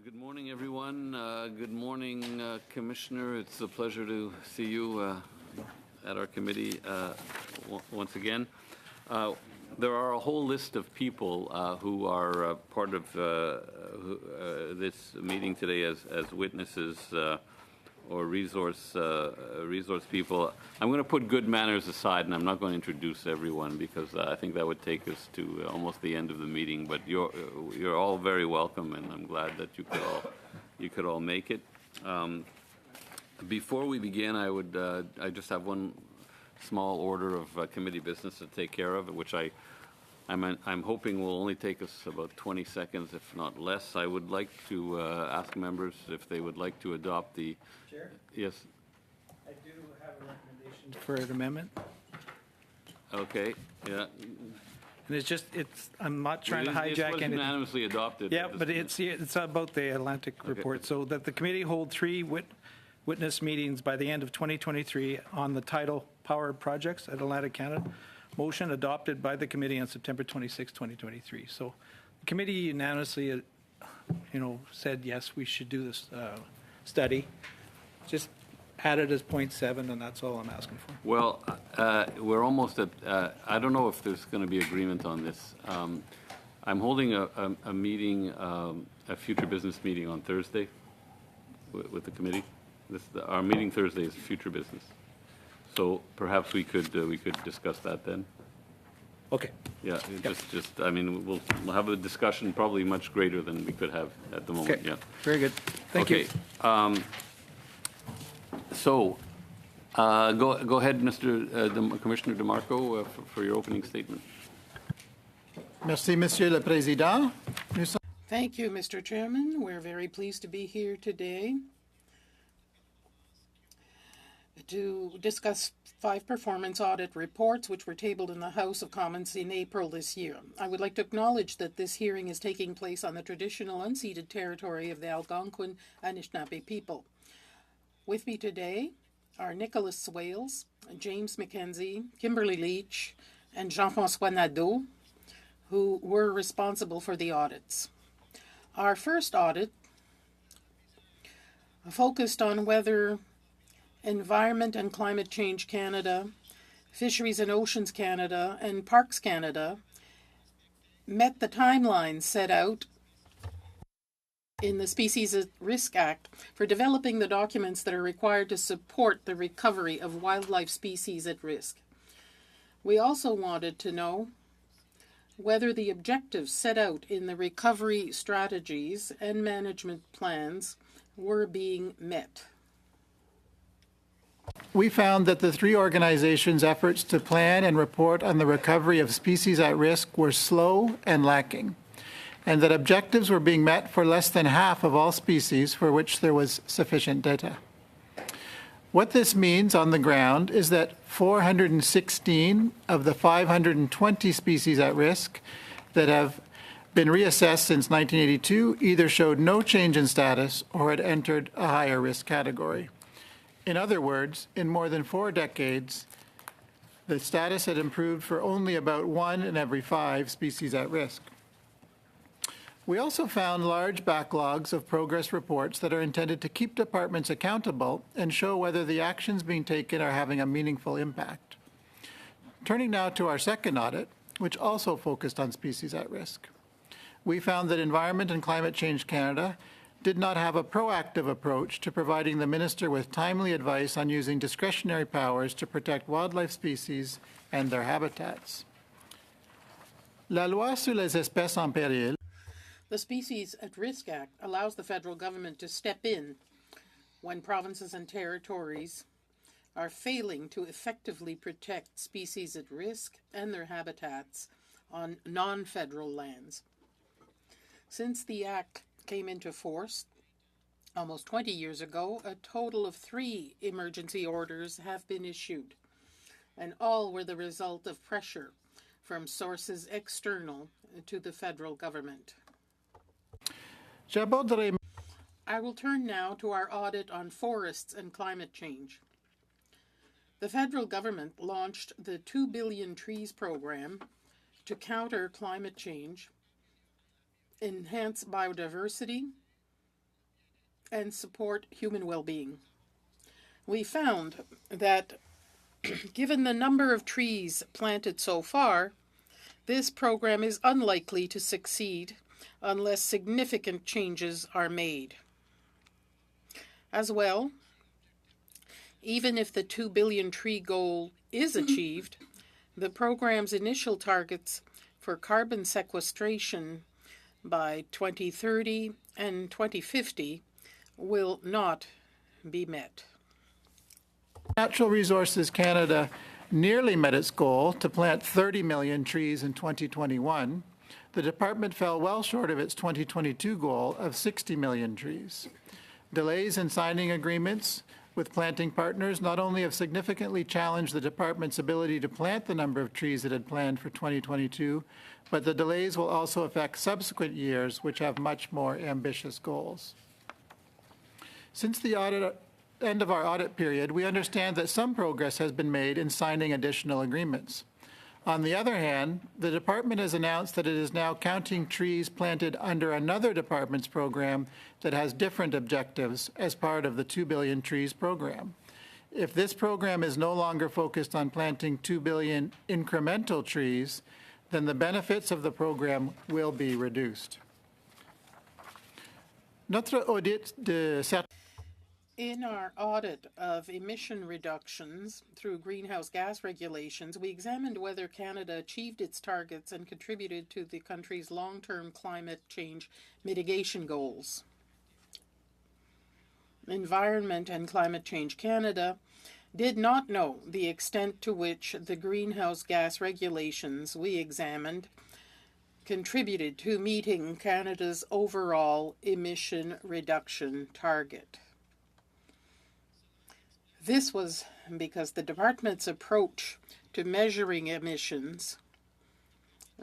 Good morning, everyone. Good morning, Commissioner. It's a pleasure to see you at our committee once again. There are a whole list of people who are part of this meeting today as witnesses or resource people. I'm going to put good manners aside, and I'm not going to introduce everyone because I think that would take us to almost the end of the meeting. But you're all very welcome, and I'm glad that you could all make it. Before we begin, I just have one small order of committee business to take care of, which I'm hoping will only take us about 20 seconds, if not less. I would like to ask members if they would like to adopt the... Chair? Yes. I do have a recommendation for an amendment. Okay, yeah. And I'm not trying to hijack anything. It was unanimously adopted. Yeah, but it's about the Atlantic report. So that the committee hold 3 witness meetings by the end of 2023 on the title Power Projects at Atlantic Canada. Motion adopted by the committee on September 26, 2023. So the committee unanimously, said yes, we should do this study. Just add it as 0.7, and that's all I'm asking for. Well, we're almost at, I don't know if there's going to be agreement on this. I'm holding a meeting, a future business meeting on Thursday with the committee. Our meeting Thursday is future business. So perhaps we could discuss that then. Okay. Yeah, just I mean, we'll have a discussion probably much greater than we could have at the moment. Okay. Yeah. Very good. Thank you. So, go ahead, Mr. Commissioner DeMarco, for your opening statement. Merci, Monsieur le Président. Thank you, Mr. Chairman. We're very pleased to be here today to discuss 5 performance audit reports which were tabled in the House of Commons in April this year. I would like to acknowledge that this hearing is taking place on the traditional unceded territory of the Algonquin Anishinaabe people. With me today are Nicholas Swales, James McKenzie, Kimberly Leach, and Jean-François Nadeau, who were responsible for the audits. Our first audit focused on whether Environment and Climate Change Canada, Fisheries and Oceans Canada, and Parks Canada met the timelines set out in the Species at Risk Act for developing the documents that are required to support the recovery of wildlife species at risk. We also wanted to know whether the objectives set out in the recovery strategies and management plans were being met. We found that the 3 organizations' efforts to plan and report on the recovery of species at risk were slow and lacking, and that objectives were being met for less than half of all species for which there was sufficient data. What this means on the ground is that 416 of the 520 species at risk that have been reassessed since 1982 either showed no change in status or had entered a higher risk category. In other words, in more than 4 decades, the status had improved for only about 1 in every 5 species at risk. We also found large backlogs of progress reports that are intended to keep departments accountable and show whether the actions being taken are having a meaningful impact. Turning now to our second audit, which also focused on species at risk. We found that Environment and Climate Change Canada did not have a proactive approach to providing the minister with timely advice on using discretionary powers to protect wildlife species and their habitats. La loi sur les espèces en péril. The Species at Risk Act allows the federal government to step in when provinces and territories are failing to effectively protect species at risk and their habitats on non-federal lands. Since the Act came into force almost 20 years ago, a total of 3 emergency orders have been issued, and all were the result of pressure from sources external to the federal government. I will turn now to our audit on forests and climate change. The federal government launched the 2 Billion Trees program to counter climate change, enhance biodiversity, and support human well-being. We found that given the number of trees planted so far, this program is unlikely to succeed unless significant changes are made. As well, even if the 2 billion tree goal is achieved, the program's initial targets for carbon sequestration by 2030 and 2050 will not be met. Natural Resources Canada nearly met its goal to plant 30 million trees in 2021. The department fell well short of its 2022 goal of 60 million trees. Delays in signing agreements with planting partners not only have significantly challenged the department's ability to plant the number of trees it had planned for 2022, but the delays will also affect subsequent years, which have much more ambitious goals. Since the end of our audit period, we understand that some progress has been made in signing additional agreements. On the other hand, the department has announced that it is now counting trees planted under another department's program that has different objectives as part of the 2 billion trees program. If this program is no longer focused on planting 2 billion incremental trees, then the benefits of the program will be reduced. Notre audit de In our audit of emission reductions through greenhouse gas regulations, we examined whether Canada achieved its targets and contributed to the country's long-term climate change mitigation goals. Environment and Climate Change Canada did not know the extent to which the greenhouse gas regulations we examined contributed to meeting Canada's overall emission reduction target. This was because the department's approach to measuring emissions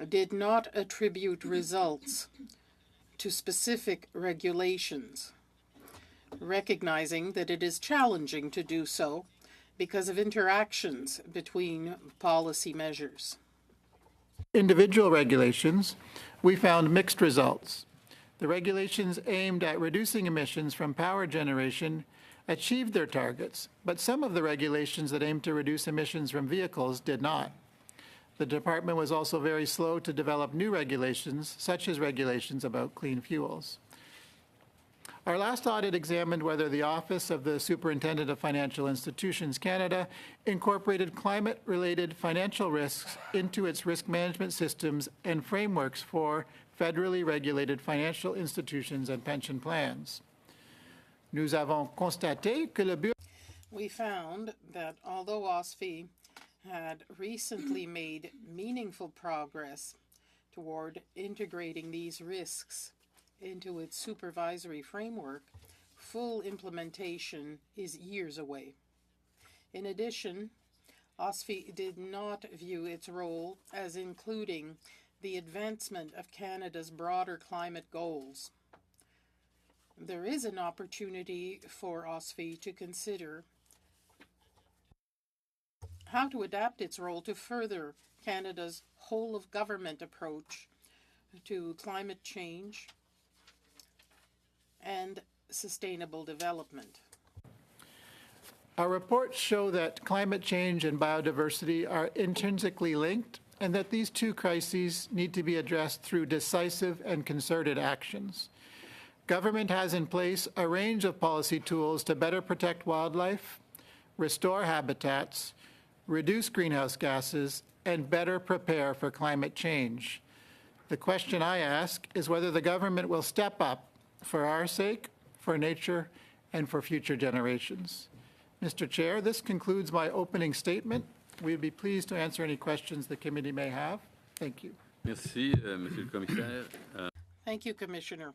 did not attribute results to specific regulations, recognizing that it is challenging to do so because of interactions between policy measures. Individual regulations, we found mixed results. The regulations aimed at reducing emissions from power generation achieved their targets, but some of the regulations that aimed to reduce emissions from vehicles did not. The department was also very slow to develop new regulations, such as regulations about clean fuels. Our last audit examined whether the Office of the Superintendent of Financial Institutions Canada incorporated climate-related financial risks into its risk management systems and frameworks for federally regulated financial institutions and pension plans. Nous avons constaté que le bureau. We found that although OSFI had recently made meaningful progress toward integrating these risks into its supervisory framework, full implementation is years away. In addition, OSFI did not view its role as including the advancement of Canada's broader climate goals. There is an opportunity for OSFI to consider how to adapt its role to further Canada's whole-of-government approach to climate change and sustainable development. Our reports show that climate change and biodiversity are intrinsically linked and that these two crises need to be addressed through decisive and concerted actions. Government has in place a range of policy tools to better protect wildlife, restore habitats, reduce greenhouse gases, and better prepare for climate change. The question I ask is whether the government will step up for our sake, for nature, and for future generations. Mr. Chair, this concludes my opening statement. We'd be pleased to answer any questions the committee may have. Thank you. Merci, Monsieur le Commissaire. Thank you, Commissioner.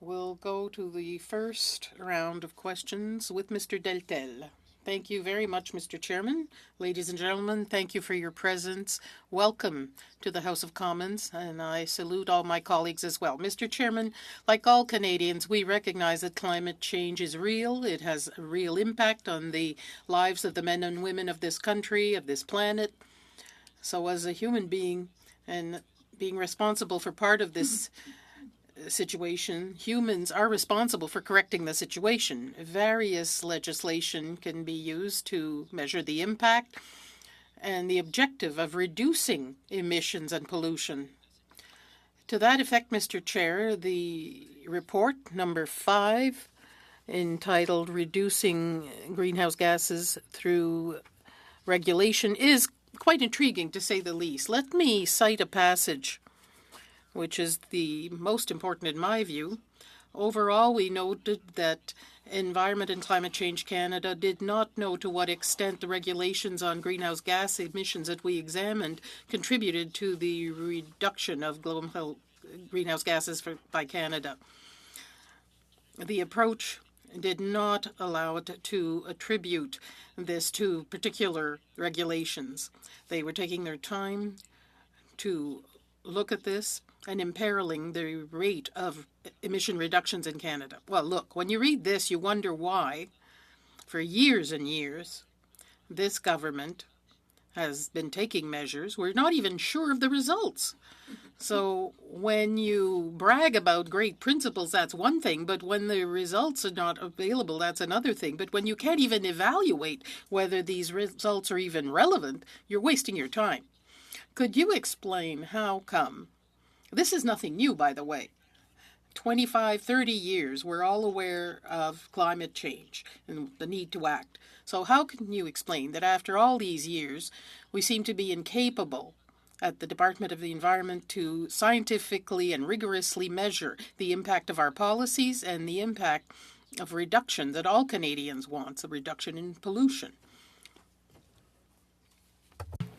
We'll go to the first round of questions with Mr. Deltel. Thank you very much, Mr. Chairman. Ladies and gentlemen, thank you for your presence. Welcome to the House of Commons, and I salute all my colleagues as well. Mr. Chairman, like all Canadians, we recognize that climate change is real. It has a real impact on the lives of the men and women of this country, of this planet. So as a human being and being responsible for part of this situation, humans are responsible for correcting the situation. Various legislation can be used to measure the impact and the objective of reducing emissions and pollution. To that effect, Mr. Chair, the report number 5, entitled Reducing Greenhouse Gases Through Regulation, is quite intriguing, to say the least. Let me cite a passage which is the most important in my view. Overall, we noted that Environment and Climate Change Canada did not know to what extent the regulations on greenhouse gas emissions that we examined contributed to the reduction of global greenhouse gases by Canada. The approach did not allow it to attribute this to particular regulations. They were taking their time to look at this and imperiling the rate of emission reductions in Canada. Well, look, when you read this, you wonder why, for years and years, this government has been taking measures. We're not even sure of the results. So when you brag about great principles, that's one thing, but when the results are not available, that's another thing. But when you can't even evaluate whether these results are even relevant, you're wasting your time. Could you explain how come? This is nothing new, by the way. 25, 30 years, we're all aware of climate change and the need to act. So how can you explain that after all these years, we seem to be incapable at the Department of the Environment to scientifically and rigorously measure the impact of our policies and the impact of reduction that all Canadians want, a reduction in pollution?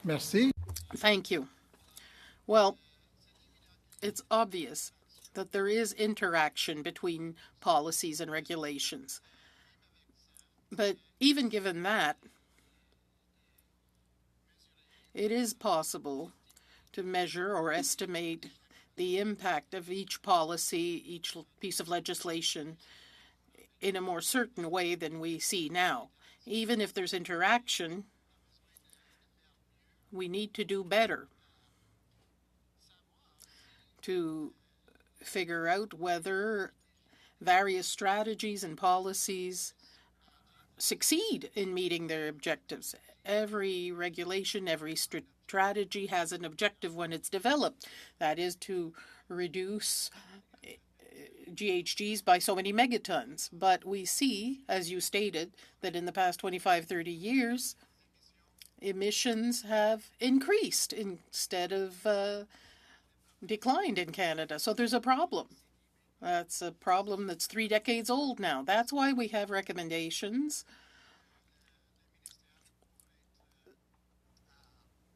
Merci. Thank you. Well, it's obvious that there is interaction between policies and regulations. But even given that, it is possible to measure or estimate the impact of each policy, each piece of legislation, in a more certain way than we see now. Even if there's interaction, we need to do better to figure out whether various strategies and policies succeed in meeting their objectives. Every regulation, every strategy has an objective when it's developed. That is to reduce GHGs by so many megatons. But we see, as you stated, that in the past 25, 30 years, emissions have increased instead of declined in Canada. So there's a problem. That's a problem that's 3 decades old now. That's why we have recommendations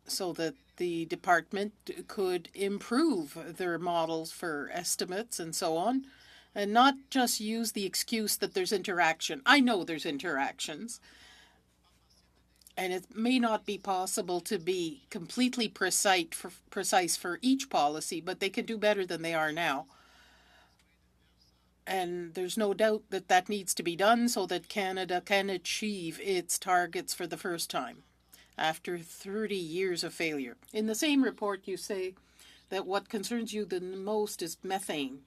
so that the department could improve their models for estimates and so on, and not just use the excuse that there's interaction. I know there's interactions, and it may not be possible to be completely precise for each policy, but they can do better than they are now. And there's no doubt that that needs to be done so that Canada can achieve its targets for the first time after 30 years of failure. In the same report, you say that what concerns you the most is methane.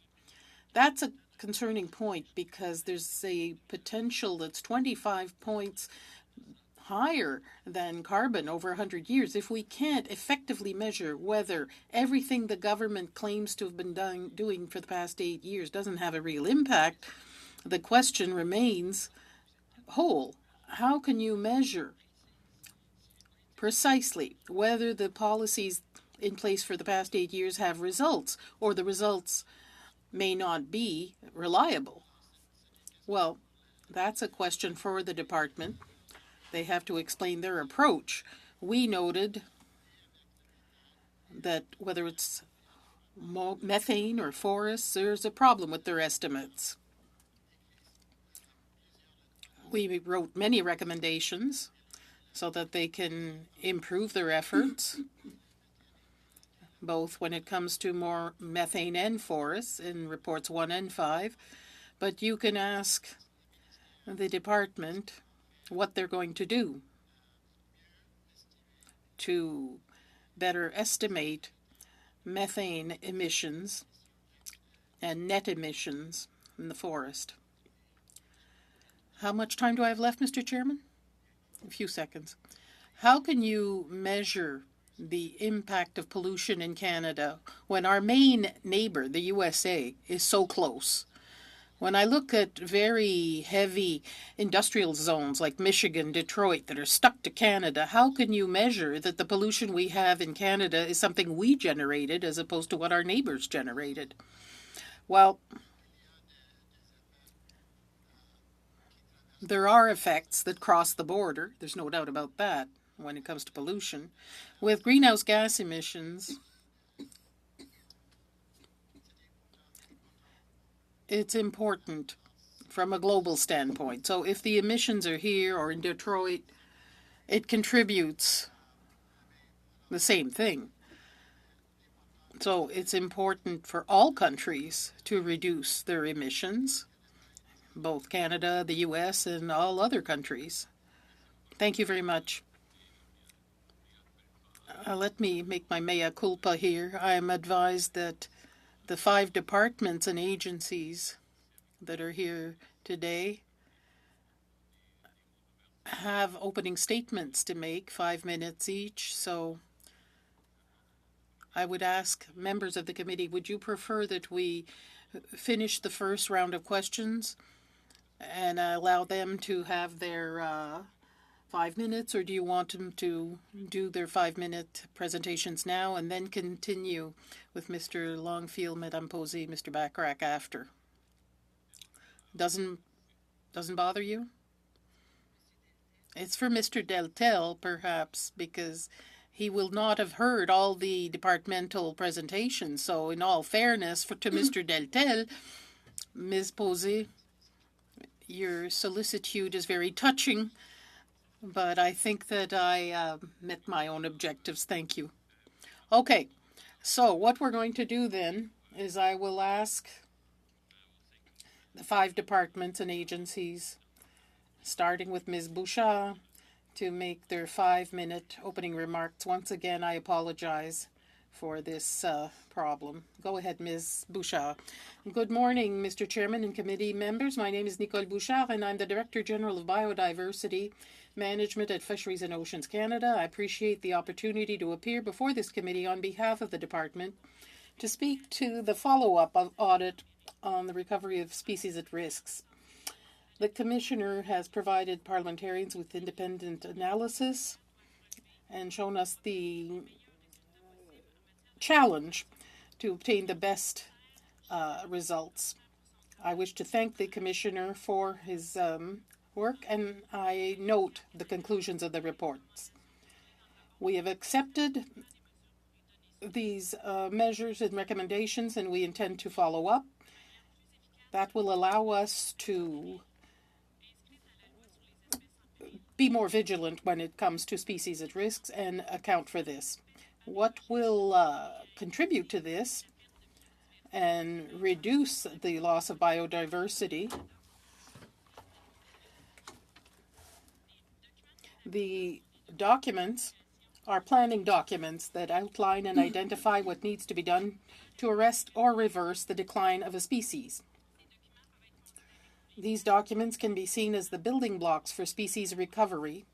That's a concerning point because there's a potential that's 25 points higher than carbon over 100 years. If we can't effectively measure whether everything the government claims to have been doing for the past 8 years doesn't have a real impact, the question remains whole. How can you measure precisely whether the policies in place for the past 8 years have results, or the results may not be reliable? Well, that's a question for the department. They have to explain their approach. We noted that whether it's methane or forests, there's a problem with their estimates. We wrote many recommendations so that they can improve their efforts, both when it comes to more methane and forests in reports 1 and 5. But you can ask the department what they're going to do to better estimate methane emissions and net emissions in the forest. How much time do I have left, Mr. Chairman? A few seconds. How can you measure the impact of pollution in Canada when our main neighbor, the USA, is so close? When I look at very heavy industrial zones like Michigan, Detroit, that are stuck to Canada, how can you measure that the pollution we have in Canada is something we generated as opposed to what our neighbors generated? Well, there are effects that cross the border. There's no doubt about that when it comes to pollution. With greenhouse gas emissions, it's important from a global standpoint. So if the emissions are here or in Detroit, it contributes the same thing. So it's important for all countries to reduce their emissions, both Canada, the US, and all other countries. Thank you very much. Let me make my mea culpa here. I am advised that the 5 departments and agencies that are here today have opening statements to make, 5 minutes each. So I would ask members of the committee, would you prefer that we finish the first round of questions and allow them to have their 5 minutes, or do you want them to do their 5-minute presentations now and then continue with Mr. Longfield, Madame Posey, Mr. Bacharach after? Doesn't bother you? It's for Mr. Deltel, perhaps, because he will not have heard all the departmental presentations. So in all fairness to Mr. Deltel, Ms. Posey, your solicitude is very touching, but I think that I met my own objectives. Thank you. Okay, so what we're going to do then is I will ask the 5 departments and agencies, starting with Ms. Bouchard, to make their 5-minute opening remarks. Once again, I apologize for this problem. Go ahead, Ms. Bouchard. Good morning, Mr. Chairman and committee members. My name is Nicole Bouchard, and I'm the Director General of Biodiversity Management at Fisheries and Oceans Canada. I appreciate the opportunity to appear before this committee on behalf of the department to speak to the follow-up of audit on the recovery of species at risks. The Commissioner has provided parliamentarians with independent analysis and shown us the challenge to obtain the best results. I wish to thank the Commissioner for his work, and I note the conclusions of the reports. We have accepted these measures and recommendations, and we intend to follow up. That will allow us to be more vigilant when it comes to species at risks and account for this. What will contribute to this and reduce the loss of biodiversity? The documents are planning documents that outline and identify what needs to be done to arrest or reverse the decline of a species. These documents can be seen as the building blocks for species recovery.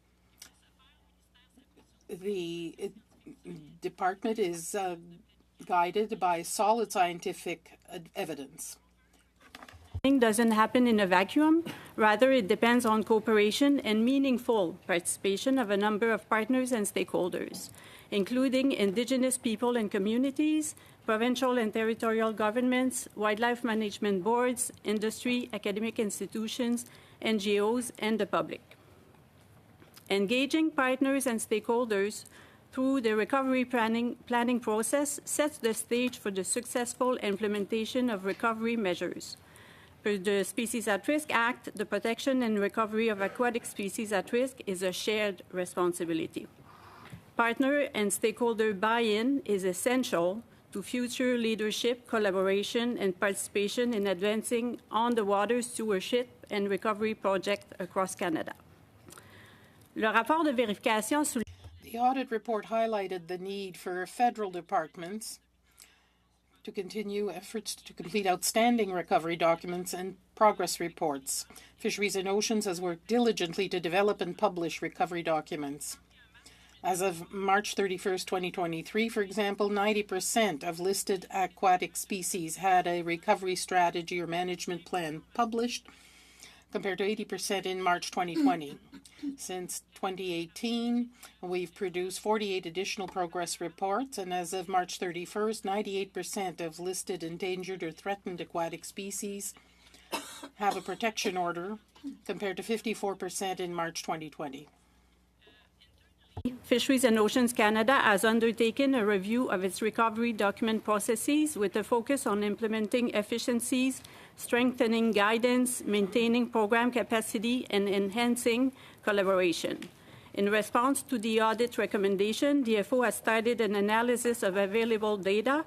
The department is guided by solid scientific evidence. Doesn't happen in a vacuum. Rather, it depends on cooperation and meaningful participation of a number of partners and stakeholders, including Indigenous people and communities, provincial and territorial governments, wildlife management boards, industry, academic institutions, NGOs, and the public. Engaging partners and stakeholders through the recovery planning process sets the stage for the successful implementation of recovery measures. Per the Species at Risk Act, the protection and recovery of aquatic species at risk is a shared responsibility. Partner and stakeholder buy-in is essential to future leadership, collaboration, and participation in advancing on the water stewardship and recovery project across Canada. Le rapport de vérification The audit report highlighted the need for federal departments to continue efforts to complete outstanding recovery documents and progress reports. Fisheries and Oceans has worked diligently to develop and publish recovery documents. As of March 31st, 2023, for example, 90% of listed aquatic species had a recovery strategy or management plan published, compared to 80% in March 2020. Since 2018, we've produced 48 additional progress reports, and as of March 31st, 98% of listed endangered or threatened aquatic species have a protection order, compared to 54% in March 2020. Fisheries and Oceans Canada has undertaken a review of its recovery document processes with a focus on implementing efficiencies, strengthening guidance, maintaining program capacity, and enhancing collaboration. In response to the audit recommendation, DFO has started an analysis of available data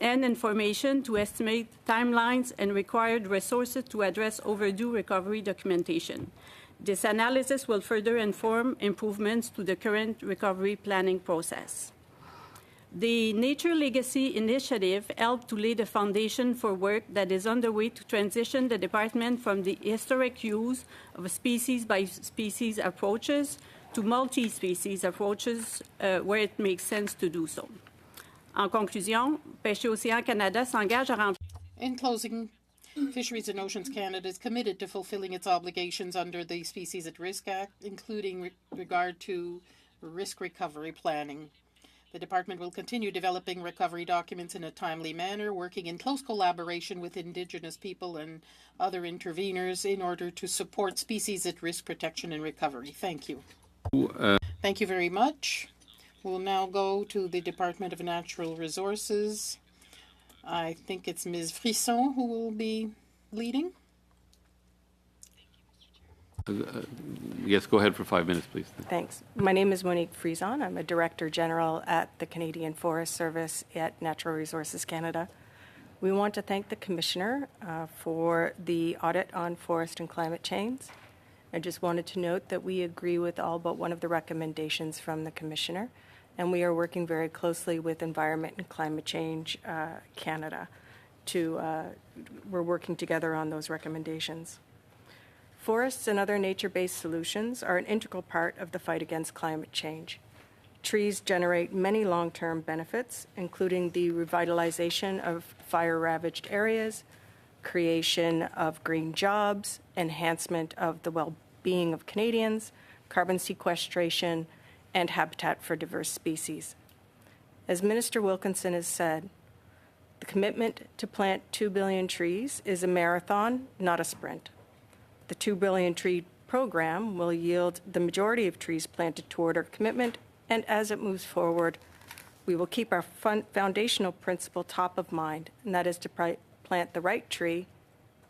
and information to estimate timelines and required resources to address overdue recovery documentation. This analysis will further inform improvements to the current recovery planning process. The Nature Legacy Initiative helped to lay the foundation for work that is underway to transition the department from the historic use of species-by-species approaches to multi-species approaches where it makes sense to do so. En conclusion, Pêche Océan Canada s'engage à remplir. In closing, Fisheries and Oceans Canada is committed to fulfilling its obligations under the Species at Risk Act, including regard to risk recovery planning. The department will continue developing recovery documents in a timely manner, working in close collaboration with Indigenous people and other interveners in order to support species at risk protection and recovery. Thank you. Thank you very much. We'll now go to the Department of Natural Resources. I think it's Ms. Frisson who will be leading. Yes, go ahead for 5 minutes, please. Thanks. My name is Monique Frison. I'm a Director General at the Canadian Forest Service at Natural Resources Canada. We want to thank the Commissioner for the audit on forest and climate change. I just wanted to note that we agree with all but one of the recommendations from the Commissioner, and we are working very closely with Environment and Climate Change Canada we're working together on those recommendations. Forests and other nature-based solutions are an integral part of the fight against climate change. Trees generate many long-term benefits, including the revitalization of fire-ravaged areas, creation of green jobs, enhancement of the well-being of Canadians, carbon sequestration, and habitat for diverse species. As Minister Wilkinson has said, the commitment to plant 2 billion trees is a marathon, not a sprint. The 2 billion tree program will yield the majority of trees planted toward our commitment, and as it moves forward, we will keep our foundational principle top of mind, and that is to plant the right tree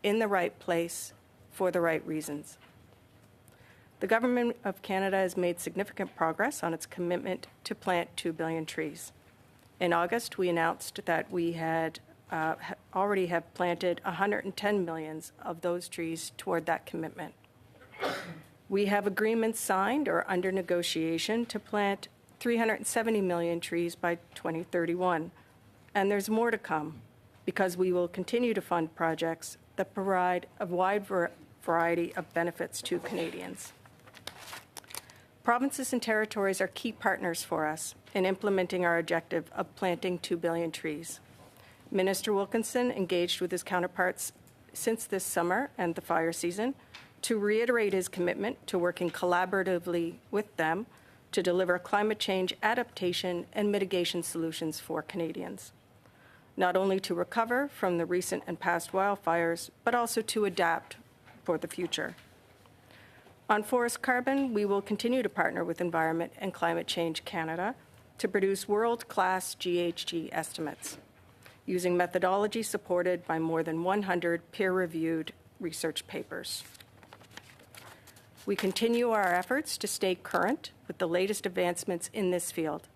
in the right place for the right reasons. The Government of Canada has made significant progress on its commitment to plant 2 billion trees. In August, we announced that we had already have planted 110 millions of those trees toward that commitment. We have agreements signed or under negotiation to plant 370 million trees by 2031, and there's more to come because we will continue to fund projects that provide a wide variety of benefits to Canadians. Provinces and territories are key partners for us in implementing our objective of planting 2 billion trees. Minister Wilkinson engaged with his counterparts since this summer and the fire season to reiterate his commitment to working collaboratively with them to deliver climate change adaptation and mitigation solutions for Canadians, not only to recover from the recent and past wildfires, but also to adapt for the future. On forest carbon, we will continue to partner with Environment and Climate Change Canada to produce world-class GHG estimates using methodology supported by more than 100 peer-reviewed research papers. We continue our efforts to stay current with the latest advancements in this field.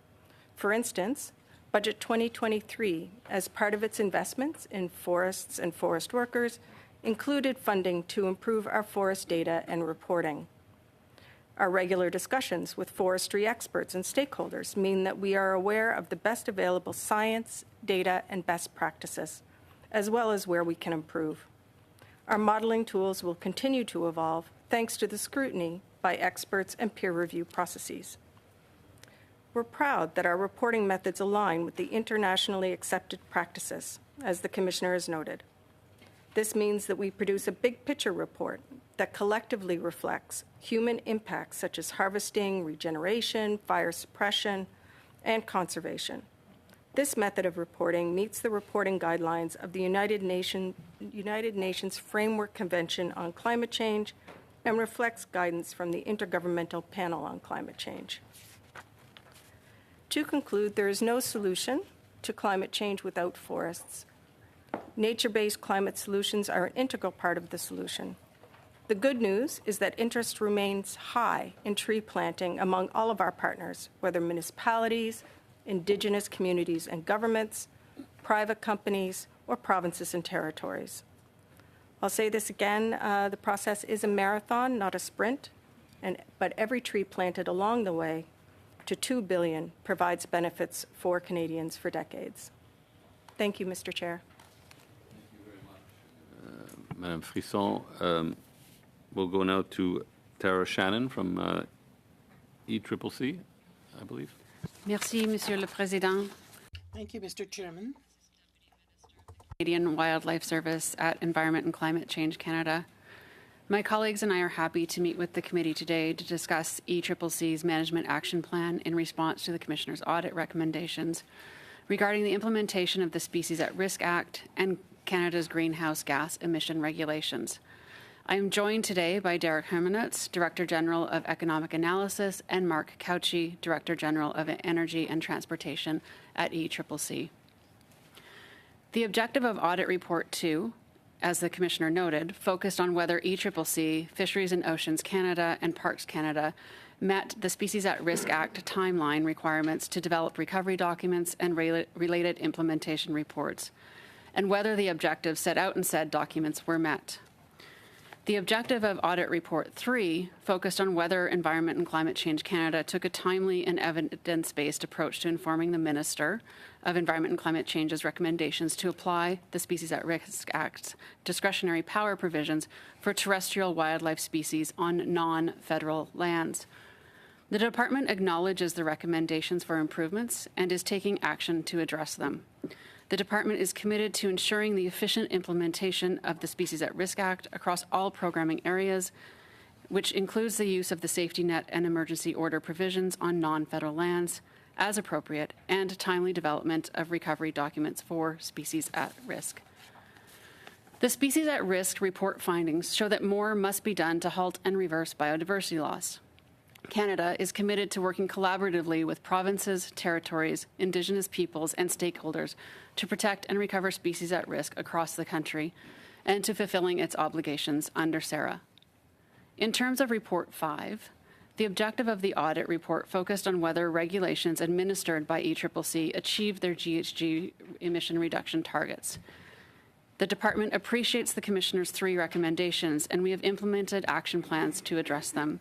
For instance, Budget 2023, as part of its investments in forests and forest workers, included funding to improve our forest data and reporting. Our regular discussions with forestry experts and stakeholders mean that we are aware of the best available science, data, and best practices, as well as where we can improve. Our modeling tools will continue to evolve thanks to the scrutiny by experts and peer review processes. We're proud that our reporting methods align with the internationally accepted practices, as the Commissioner has noted. This means that we produce a big picture report that collectively reflects human impacts such as harvesting, regeneration, fire suppression, and conservation. This method of reporting meets the reporting guidelines of the United Nations Framework Convention on Climate Change and reflects guidance from the Intergovernmental Panel on Climate Change. To conclude, there is no solution to climate change without forests. Nature-based climate solutions are an integral part of the solution. The good news is that interest remains high in tree planting among all of our partners, whether municipalities, Indigenous communities and governments, private companies, or provinces and territories. I'll say this again, the process is a marathon, not a sprint, but every tree planted along the way to 2 billion provides benefits for Canadians for decades. Thank you, Mr. Chair. Madame Frisson. We'll go now to Tara Shannon from ECCC, I believe. Merci, Monsieur le Président. Thank you, Mr. Chairman. Canadian Wildlife Service at Environment and Climate Change Canada. My colleagues and I are happy to meet with the committee today to discuss ECCC's Management Action Plan in response to the Commissioner's audit recommendations regarding the implementation of the Species at Risk Act and Canada's greenhouse gas emission regulations. I am joined today by Derek Hermanutz, Director General of Economic Analysis, and Mark Cauchi, Director General of Energy and Transportation at ECCC. The objective of Audit Report 2, as the Commissioner noted, focused on whether ECCC, Fisheries and Oceans Canada, and Parks Canada met the Species at Risk Act timeline requirements to develop recovery documents and related implementation reports, and whether the objectives set out in said documents were met. The objective of Audit Report 3 focused on whether Environment and Climate Change Canada took a timely and evidence-based approach to informing the Minister of Environment and Climate Change's recommendations to apply the Species at Risk Act's discretionary power provisions for terrestrial wildlife species on non-federal lands. The Department acknowledges the recommendations for improvements and is taking action to address them. The Department is committed to ensuring the efficient implementation of the Species at Risk Act across all programming areas, which includes the use of the safety net and emergency order provisions on non-federal lands as appropriate, and timely development of recovery documents for species at risk. The Species at Risk report findings show that more must be done to halt and reverse biodiversity loss. Canada is committed to working collaboratively with provinces, territories, Indigenous peoples, and stakeholders to protect and recover species at risk across the country and to fulfilling its obligations under SARA. In terms of Report 5, the objective of the audit report focused on whether regulations administered by ECCC achieved their GHG emission reduction targets. The Department appreciates the Commissioner's 3 recommendations, and we have implemented action plans to address them.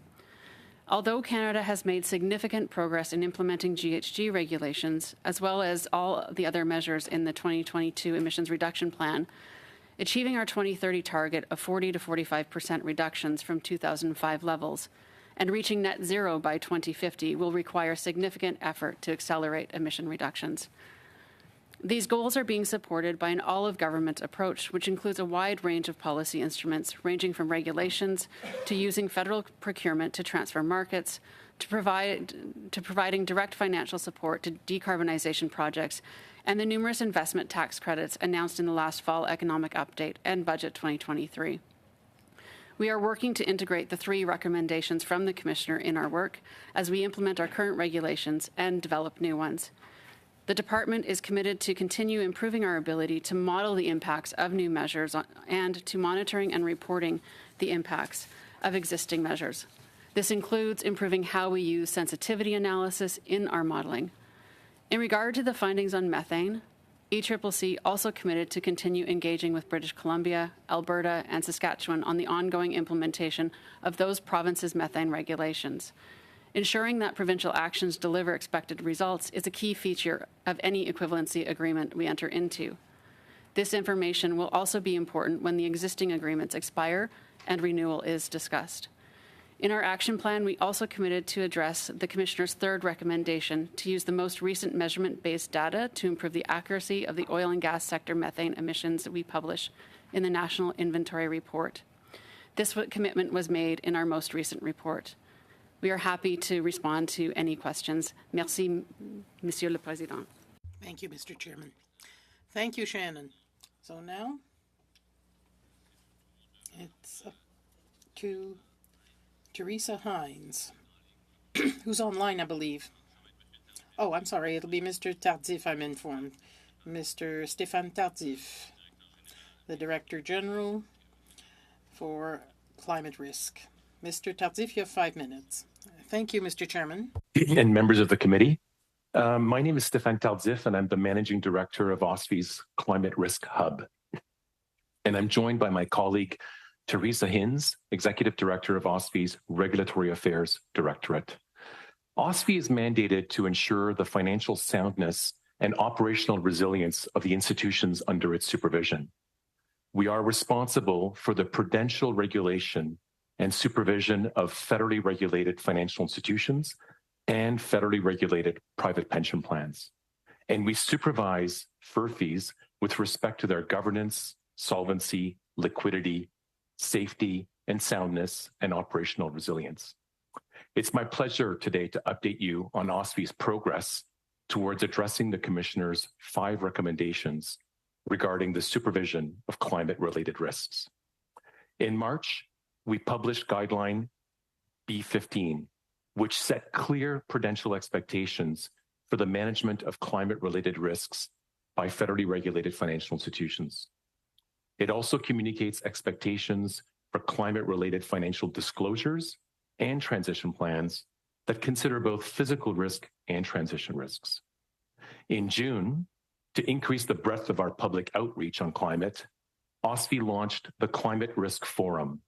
Although Canada has made significant progress in implementing GHG regulations, as well as all the other measures in the 2022 Emissions Reduction Plan, achieving our 2030 target of 40 to 45% reductions from 2005 levels and reaching net zero by 2050 will require significant effort to accelerate emission reductions. These goals are being supported by an all-of-government approach, which includes a wide range of policy instruments, ranging from regulations to using federal procurement to transfer markets, to providing direct financial support to decarbonization projects, and the numerous investment tax credits announced in the last fall economic update and budget 2023. We are working to integrate the 3 recommendations from the Commissioner in our work as we implement our current regulations and develop new ones. The Department is committed to continue improving our ability to model the impacts of new measures and to monitoring and reporting the impacts of existing measures. This includes improving how we use sensitivity analysis in our modeling. In regard to the findings on methane, ECCC also committed to continue engaging with British Columbia, Alberta, and Saskatchewan on the ongoing implementation of those provinces' methane regulations. Ensuring that provincial actions deliver expected results is a key feature of any equivalency agreement we enter into. This information will also be important when the existing agreements expire and renewal is discussed. In our action plan, we also committed to address the Commissioner's third recommendation to use the most recent measurement-based data to improve the accuracy of the oil and gas sector methane emissions that we publish in the National Inventory Report. This commitment was made in our most recent report. We are happy to respond to any questions. Merci, Monsieur le Président. Thank you, Mr. Chairman. Thank you, Shannon. So now it's up to Teresa Hines, who's online, I believe. Oh, I'm sorry. It'll be Mr. Tardif, I'm informed. Mr. Stéphane Tardif, the Director General for Climate Risk. Mr. Tardif, you have 5 minutes. Thank you, Mr. Chairman. And members of the committee. My name is Stéphane Tardif, and I'm the Managing Director of OSFI's Climate Risk Hub. And I'm joined by my colleague, Teresa Hines, Executive Director of OSFI's Regulatory Affairs Directorate. OSFI is mandated to ensure the financial soundness and operational resilience of the institutions under its supervision. We are responsible for the prudential regulation and supervision of federally regulated financial institutions and federally regulated private pension plans. And we supervise FERFIs with respect to their governance, solvency, liquidity, safety, and soundness, and operational resilience. It's my pleasure today to update you on OSFI's progress towards addressing the Commissioner's 5 recommendations regarding the supervision of climate-related risks. In March, we published Guideline B15, which set clear prudential expectations for the management of climate-related risks by federally regulated financial institutions. It also communicates expectations for climate-related financial disclosures and transition plans that consider both physical risk and transition risks. In June, to increase the breadth of our public outreach on climate, OSFI launched the Climate Risk Forum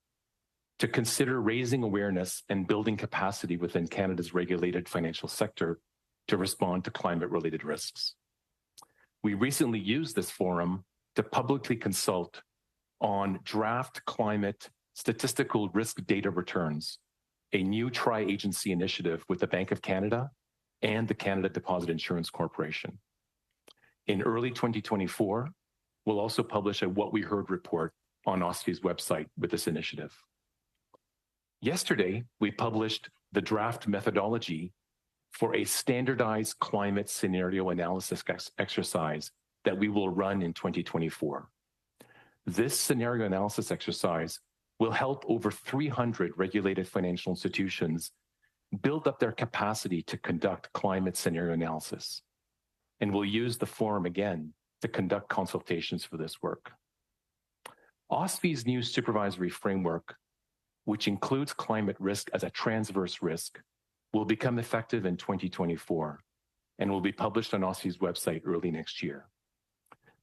to consider raising awareness and building capacity within Canada's regulated financial sector to respond to climate-related risks. We recently used this forum to publicly consult on draft climate statistical risk data returns, a new tri-agency initiative with the Bank of Canada and the Canada Deposit Insurance Corporation. In early 2024, we'll also publish a What We Heard report on OSFI's website with this initiative. Yesterday, we published the draft methodology for a standardized climate scenario analysis exercise that we will run in 2024. This scenario analysis exercise will help over 300 regulated financial institutions build up their capacity to conduct climate scenario analysis. And we'll use the forum again to conduct consultations for this work. OSFI's new supervisory framework, which includes climate risk as a transverse risk, will become effective in 2024 and will be published on OSFI's website early next year.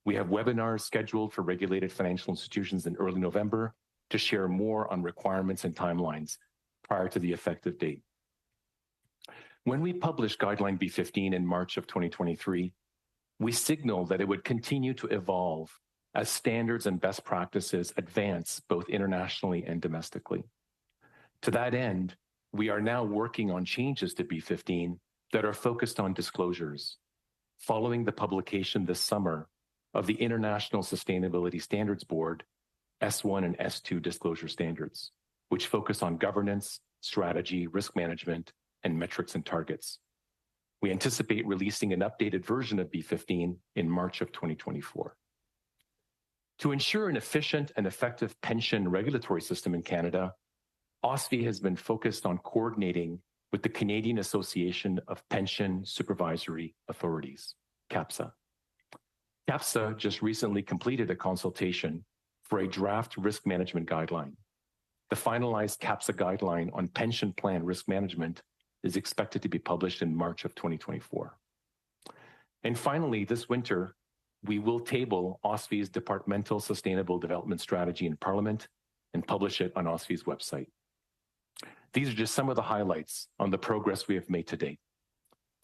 We have webinars scheduled for regulated financial institutions in early November to share more on requirements and timelines prior to the effective date. When we published Guideline B15 in March of 2023, we signaled that it would continue to evolve as standards and best practices advance both internationally and domestically. To that end, we are now working on changes to B15 that are focused on disclosures, following the publication this summer of the International Sustainability Standards Board S1 and S2 disclosure standards, which focus on governance, strategy, risk management, and metrics and targets. We anticipate releasing an updated version of B15 in March of 2024. To ensure an efficient and effective pension regulatory system in Canada, OSFI has been focused on coordinating with the Canadian Association of Pension Supervisory Authorities, CAPSA. CAPSA just recently completed a consultation for a draft risk management guideline. The finalized CAPSA guideline on pension plan risk management is expected to be published in March of 2024. And finally, this winter, we will table OSFI's Departmental Sustainable Development Strategy in Parliament and publish it on OSFI's website. These are just some of the highlights on the progress we have made to date.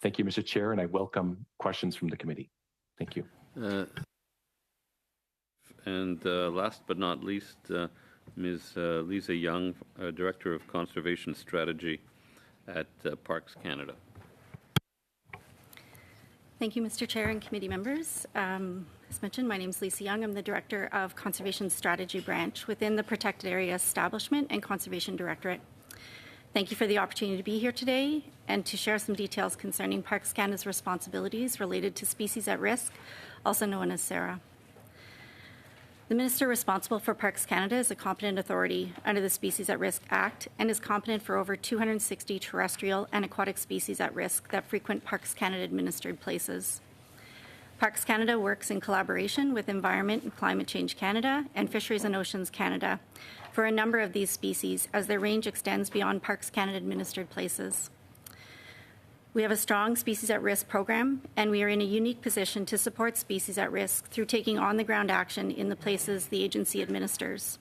Thank you, Mr. Chair, and I welcome questions from the committee. Thank you. Last but not least, Ms. Lisa Young, Director of Conservation Strategy at Parks Canada. Thank you, Mr. Chair and committee members. As mentioned, my name is Lisa Young. I'm the Director of Conservation Strategy Branch within the Protected Area Establishment and Conservation Directorate. Thank you for the opportunity to be here today and to share some details concerning Parks Canada's responsibilities related to species at risk, also known as SARA. The Minister responsible for Parks Canada is a competent authority under the Species at Risk Act and is competent for over 260 terrestrial and aquatic species at risk that frequent Parks Canada administered places. Parks Canada works in collaboration with Environment and Climate Change Canada and Fisheries and Oceans Canada for a number of these species as their range extends beyond Parks Canada administered places. We have a strong species at risk program, and we are in a unique position to support species at risk through taking on-the-ground action in the places the agency administers.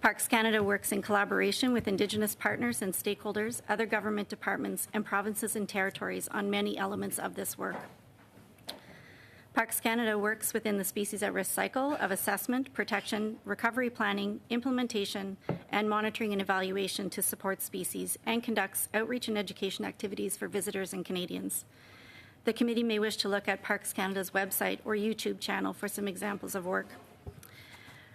Parks Canada works in collaboration with Indigenous partners and stakeholders, other government departments, and provinces and territories on many elements of this work. Parks Canada works within the species at risk cycle of assessment, protection, recovery planning, implementation, and monitoring and evaluation to support species, and conducts outreach and education activities for visitors and Canadians. The committee may wish to look at Parks Canada's website or YouTube channel for some examples of work.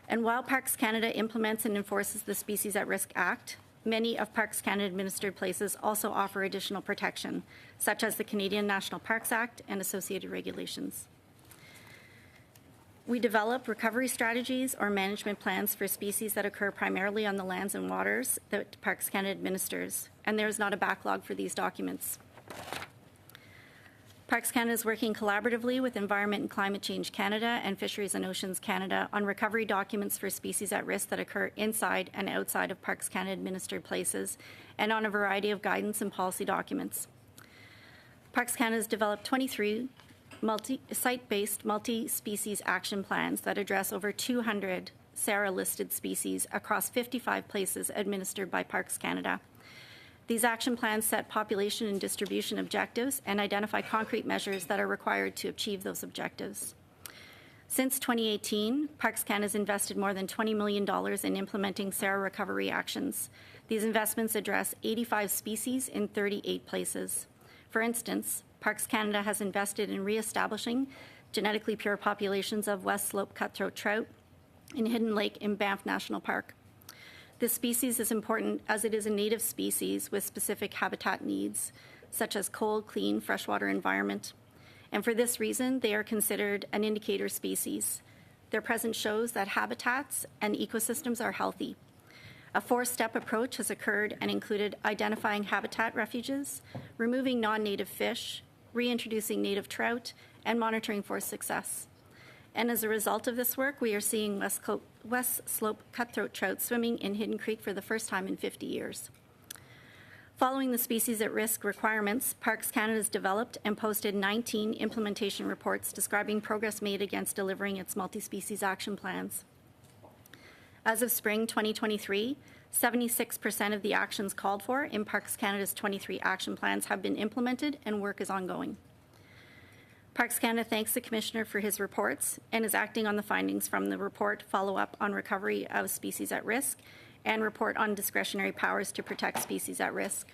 And while Parks Canada implements and enforces the Species at Risk Act, many of Parks Canada administered places also offer additional protection, such as the Canadian National Parks Act and associated regulations. We develop recovery strategies or management plans for species that occur primarily on the lands and waters that Parks Canada administers, and there is not a backlog for these documents. Parks Canada is working collaboratively with Environment and Climate Change Canada and Fisheries and Oceans Canada on recovery documents for species at risk that occur inside and outside of Parks Canada administered places, and on a variety of guidance and policy documents. Parks Canada has developed 23 site-based multi-species action plans that address over 200 SARA-listed species across 55 places administered by Parks Canada. These action plans set population and distribution objectives and identify concrete measures that are required to achieve those objectives. Since 2018, Parks Canada has invested more than $20 million in implementing SARA recovery actions. These investments address 85 species in 38 places. For instance, Parks Canada has invested in re-establishing genetically pure populations of West Slope cutthroat trout in Hidden Lake in Banff National Park. This species is important as it is a native species with specific habitat needs, such as cold, clean, freshwater environment. And for this reason, they are considered an indicator species. Their presence shows that habitats and ecosystems are healthy. A four-step approach has occurred and included identifying habitat refuges, removing non-native fish, reintroducing native trout, and monitoring for success. And as a result of this work, we are seeing West Slope cutthroat trout swimming in Hidden Creek for the first time in 50 years. Following the species at risk requirements, Parks Canada has developed and posted 19 implementation reports describing progress made against delivering its multi-species action plans. As of spring 2023, 76% of the actions called for in Parks Canada's 23 action plans have been implemented and work is ongoing. Parks Canada thanks the Commissioner for his reports and is acting on the findings from the report, follow-up on recovery of species at risk, and report on discretionary powers to protect species at risk.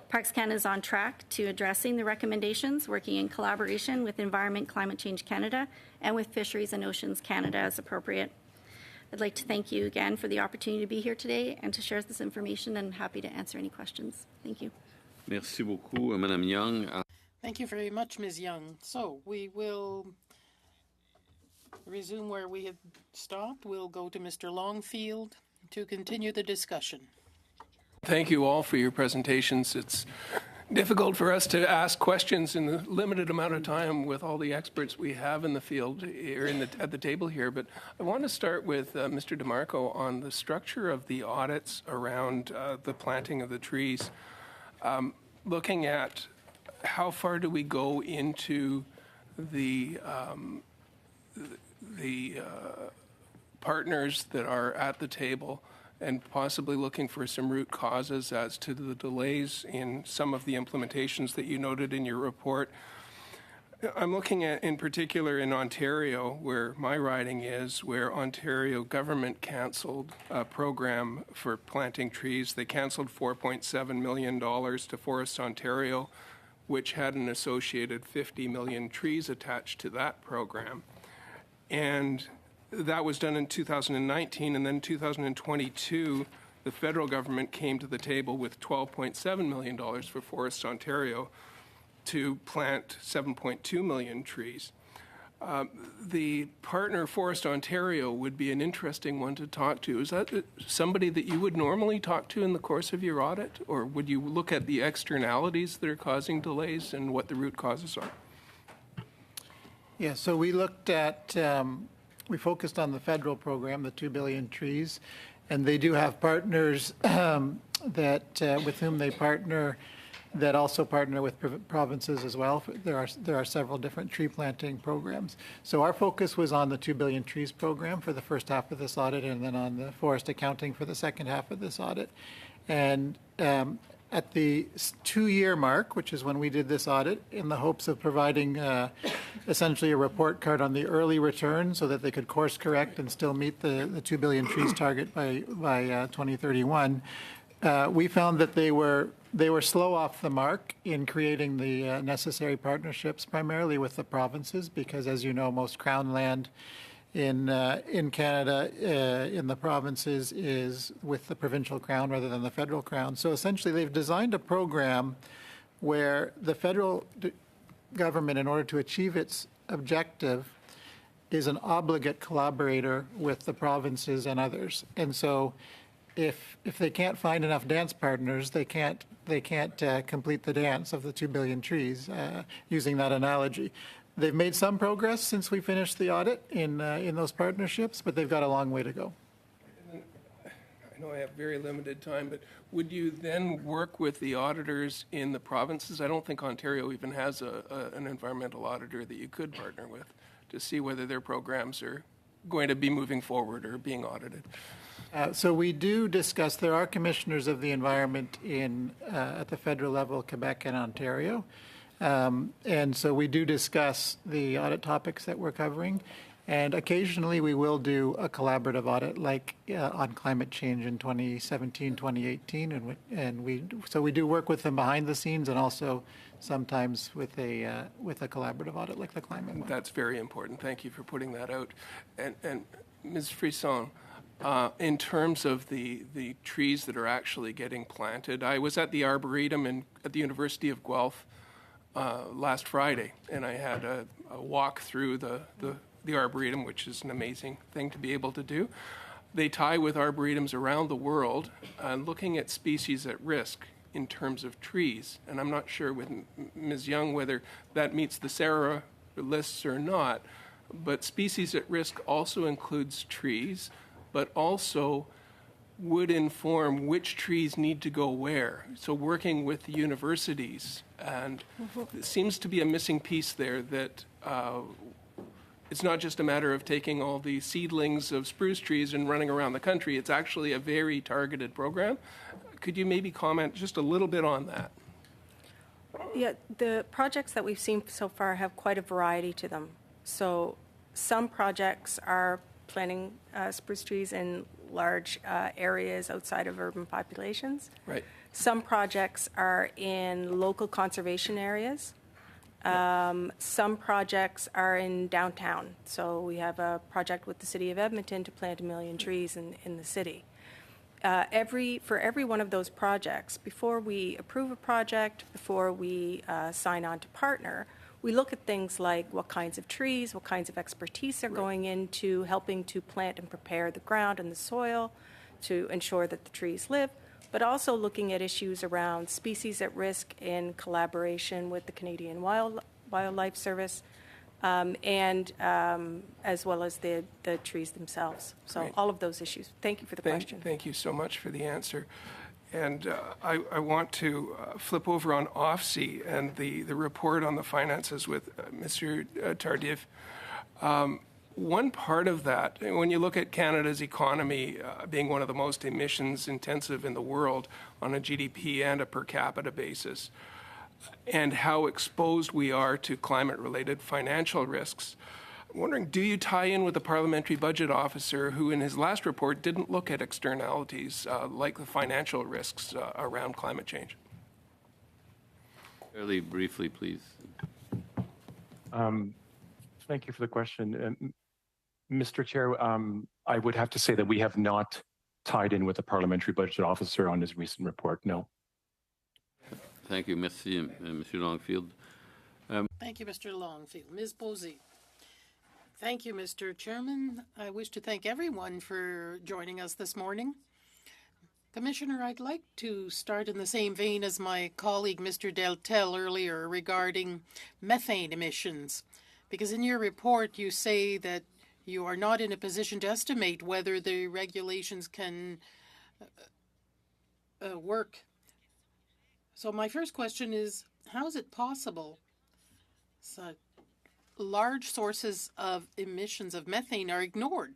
Parks Canada is on track to addressing the recommendations, working in collaboration with Environment Climate Change Canada and with Fisheries and Oceans Canada as appropriate. I'd like to thank you again for the opportunity to be here today and to share this information, and I'm happy to answer any questions. Thank you. Merci beaucoup, Madame Young. Thank you very much, Ms. Young. So we will resume where we had stopped. We'll go to Mr. Longfield to continue the discussion. Thank you all for your presentations. It's difficult for us to ask questions in the limited amount of time with all the experts we have in the field here at the table here, but I want to start with Mr. DeMarco on the structure of the audits around the planting of the trees. Looking at how far do we go into the the partners that are at the table and possibly looking for some root causes as to the delays in some of the implementations that you noted in your report. I'm looking at, in particular, in Ontario, where my riding is, where Ontario government canceled a program for planting trees. They canceled $4.7 million to Forest Ontario, which had an associated 50 million trees attached to that program. And that was done in 2019, and then 2022, the federal government came to the table with $12.7 million for Forest Ontario to plant 7.2 million trees. The partner, Forest Ontario, would be an interesting one to talk to. Is that somebody that you would normally talk to in the course of your audit, or would you look at the externalities that are causing delays and what the root causes are? Yeah, so we looked at, we focused on the federal program, the 2 billion trees, and they do have partners that with whom they partner that also partner with provinces as well. There are several different tree planting programs. So our focus was on the 2 billion trees program for the first half of this audit, and then on the forest accounting for the second half of this audit. And at the 2-year mark, which is when we did this audit, in the hopes of providing essentially a report card on the early return so that they could course correct and still meet the 2 billion trees target by 2031, we found that they were slow off the mark in creating the necessary partnerships, primarily with the provinces, because, as you know, most Crown land in Canada, in the provinces, is with the provincial Crown rather than the federal Crown. So essentially, they've designed a program where the federal government, in order to achieve its objective, is an obligate collaborator with the provinces and others. And so if they can't find enough dance partners, they can't complete the dance of the 2 billion trees, using that analogy. They've made some progress since we finished the audit in those partnerships, but they've got a long way to go. I know I have very limited time, but would you then work with the auditors in the provinces? I don't think Ontario even has an environmental auditor that you could partner with to see whether their programs are going to be moving forward or being audited. So we do discuss, there are commissioners of the environment at the federal level, Quebec and Ontario. And so we do discuss the audit topics that we're covering. And occasionally we will do a collaborative audit, like on climate change in 2017, 2018. So we do work with them behind the scenes, and also sometimes with a collaborative audit like the climate one. That's very important. Thank you for putting that out. And Ms. Frisson, in terms of the trees that are actually getting planted, I was at the Arboretum at the University of Guelph last Friday, and I had a walk through the Arboretum, which is an amazing thing to be able to do. They tie with Arboretums around the world, looking at species at risk in terms of trees. And I'm not sure with Ms. Young whether that meets the SARA lists or not, but species at risk also includes trees, but also would inform which trees need to go where. So working with the universities, and it seems to be a missing piece there, that it's not just a matter of taking all the seedlings of spruce trees and running around the country. It's actually a very targeted program. Could you maybe comment just a little bit on that? Yeah, the projects that we've seen so far have quite a variety to them. So some projects are planting spruce trees in large areas outside of urban populations. Right. Some projects are in local conservation areas. Some projects are in downtown. So we have a project with the City of Edmonton to plant 1 million trees in the city. For every one of those projects, before we approve a project, before we sign on to partner, we look at things like what kinds of trees, what kinds of expertise are going into helping to plant and prepare the ground and the soil to ensure that the trees live, but also looking at issues around species at risk in collaboration with the Canadian Wildlife Service, and as well as the trees themselves. So Great. all of those issues. Thank you for the question. Thank you so much for the answer. And I want to flip over on OFSI and the report on the finances with Mr. Tardif. one part of that, when you look at Canada's economy being one of the most emissions intensive in the world on a GDP and a per capita basis, and how exposed we are to climate-related financial risks, I'm wondering, do you tie in with the Parliamentary Budget Officer who in his last report didn't look at externalities like the financial risks around climate change? Fairly briefly, please. Thank you for the question. Mr. Chair, I would have to say that we have not tied in with the Parliamentary Budget Officer on his recent report, no. Thank you. Merci, Monsieur Longfield. Thank you, Mr. Longfield. Ms. Posey. Thank you, Mr. Chairman. I wish to thank everyone for joining us this morning. Commissioner, I'd like to start in the same vein as my colleague, Mr. Deltel, earlier regarding methane emissions, because in your report you say that you are not in a position to estimate whether the regulations can work. So my first question is, how is it possible such large sources of emissions of methane are ignored?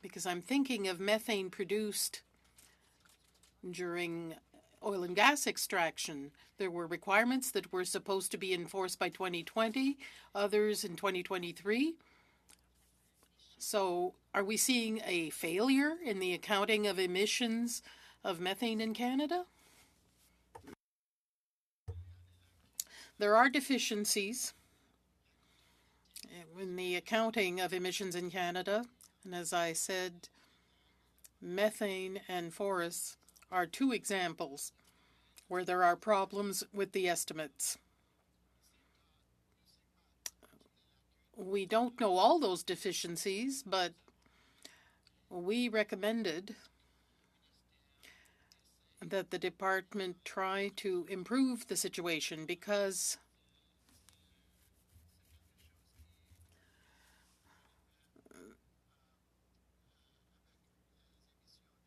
Because I'm thinking of methane produced during oil and gas extraction. There were requirements that were supposed to be enforced by 2020, others in 2023. So are we seeing a failure in the accounting of emissions of methane in Canada? There are deficiencies in the accounting of emissions in Canada, and as I said, methane and forests are two examples where there are problems with the estimates. We don't know all those deficiencies, but we recommended that the department try to improve the situation because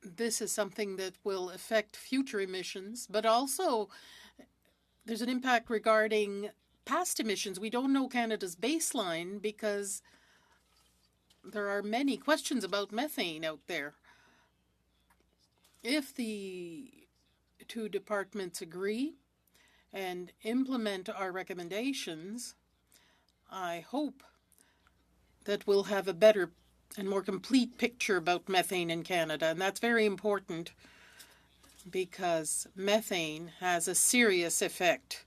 this is something that will affect future emissions, but also there's an impact regarding past emissions. We don't know Canada's baseline because there are many questions about methane out there. If the two departments agree and implement our recommendations, I hope that we'll have a better and more complete picture about methane in Canada. And that's very important because methane has a serious effect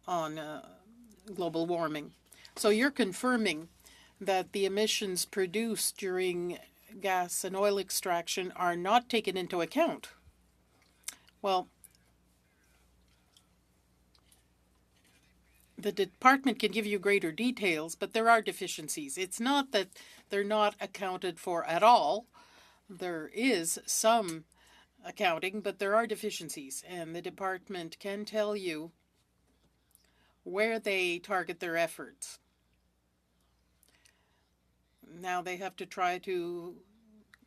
on global warming. So you're confirming that the emissions produced during gas and oil extraction are not taken into account. Well, the department can give you greater details, but there are deficiencies. It's not that they're not accounted for at all. There is some accounting, but there are deficiencies, and the department can tell you where they target their efforts. Now they have to try to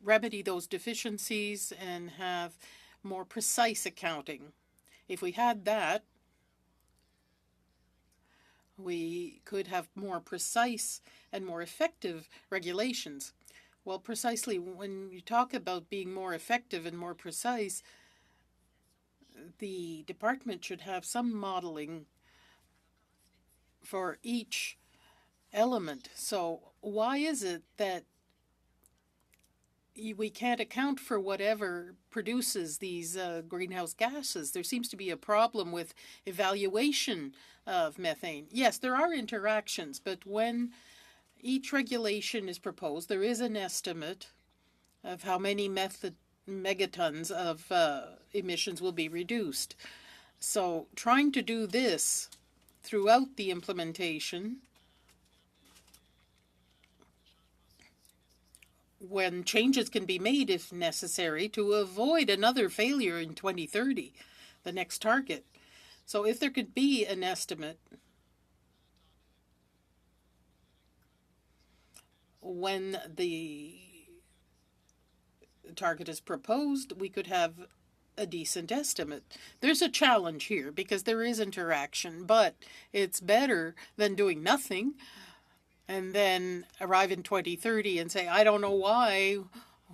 remedy those deficiencies and have more precise accounting. If we had that, we could have more precise and more effective regulations. Well, precisely when you talk about being more effective and more precise, the department should have some modeling for each element. So why is it that we can't account for whatever produces these greenhouse gases? There seems to be a problem with evaluation of methane. Yes, there are interactions, but when each regulation is proposed, there is an estimate of how many megatons of emissions will be reduced. So trying to do this throughout the implementation, when changes can be made if necessary to avoid another failure in 2030, the next target. So if there could be an estimate when the target is proposed, we could have a decent estimate. There's a challenge here because there is interaction, but it's better than doing nothing. and then arrive in 2030 and say, I don't know why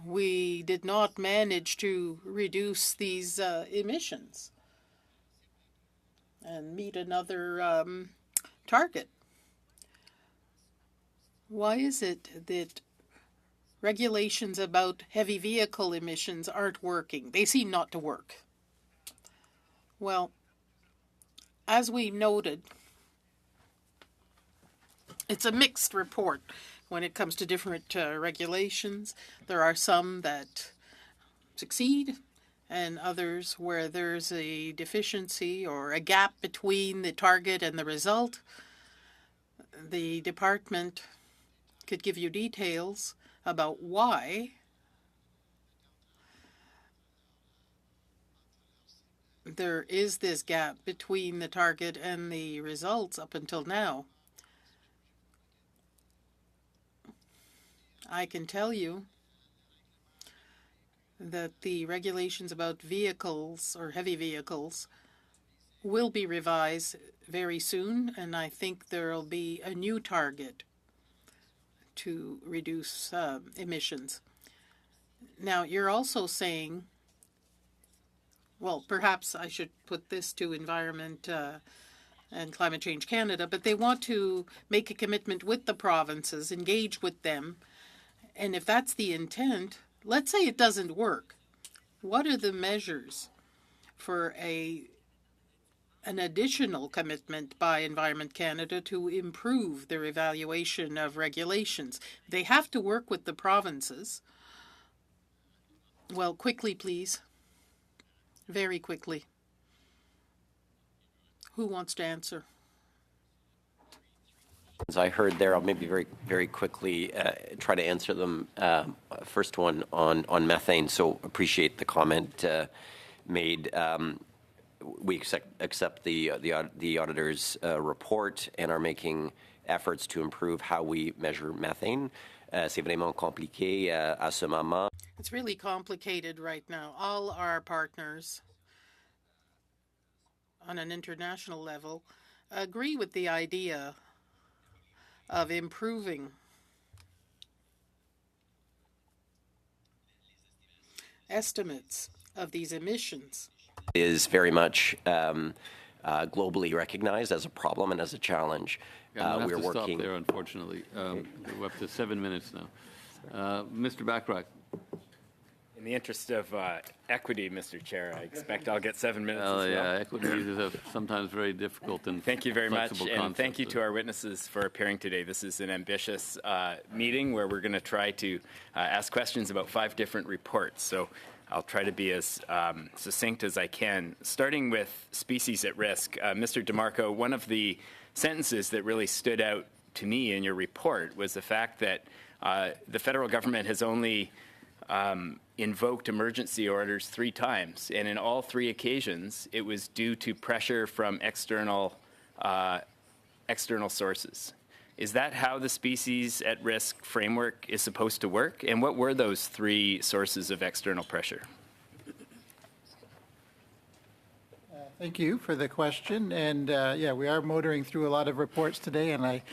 we did not manage to reduce these emissions and meet another target. Why is it that regulations about heavy vehicle emissions aren't working? They seem not to work. Well, as we noted, it's a mixed report when it comes to different regulations. There are some that succeed and others where there's a deficiency or a gap between the target and the result. The department could give you details about why there is this gap between the target and the results up until now. I can tell you that the regulations about vehicles or heavy vehicles will be revised very soon, and I think there will be a new target to reduce emissions. Now, you're also saying, well, perhaps I should put this to Environment and Climate Change Canada, but they want to make a commitment with the provinces, engage with them, and if that's the intent, let's say it doesn't work. What are the measures for an additional commitment by Environment Canada to improve their evaluation of regulations? They have to work with the provinces. Well, quickly, please. Very quickly. Who wants to answer? As I heard there, I'll maybe very quickly try to answer them. First one on methane. So appreciate the comment made. We accept the auditor's report and are making efforts to improve how we measure methane. C'est vraiment compliqué à ce moment. It's really complicated right now. All our partners on an international level agree with the idea of improving estimates of these emissions. Is very much globally recognized as a problem and as a challenge. Yeah, we're have to stop there, unfortunately. We're up to 7 minutes now. Mr. Bachrach. In the interest of equity, Mr. Chair, I expect I'll get 7 minutes as well. Yeah, equity is sometimes very difficult and thank you very much, concept. and thank you to our witnesses for appearing today. This is an ambitious meeting where we're going to try to ask questions about 5 different reports. So I'll try to be as succinct as I can. Starting with species at risk, Mr. DeMarco, one of the sentences that really stood out to me in your report was the fact that the federal government has only invoked emergency orders 3 times, and in all 3 occasions, it was due to pressure from external sources. Is that how the species at risk framework is supposed to work? And what were those 3 sources of external pressure? Thank you for the question. And yeah, we are motoring through a lot of reports today, and I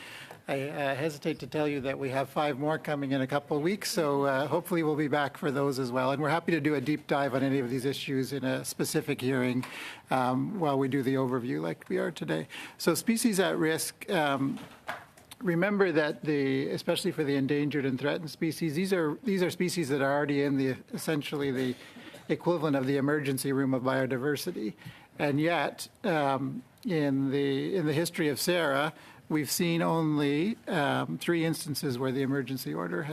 hesitate to tell you that we have 5 more coming in a couple of weeks, so hopefully we'll be back for those as well. And we're happy to do a deep dive on any of these issues in a specific hearing while we do the overview like we are today. So species at risk, remember that especially for the endangered and threatened species, these are species that are already in essentially the equivalent of the emergency room of biodiversity. And yet, in the history of SARA, we've seen only 3 instances where the emergency order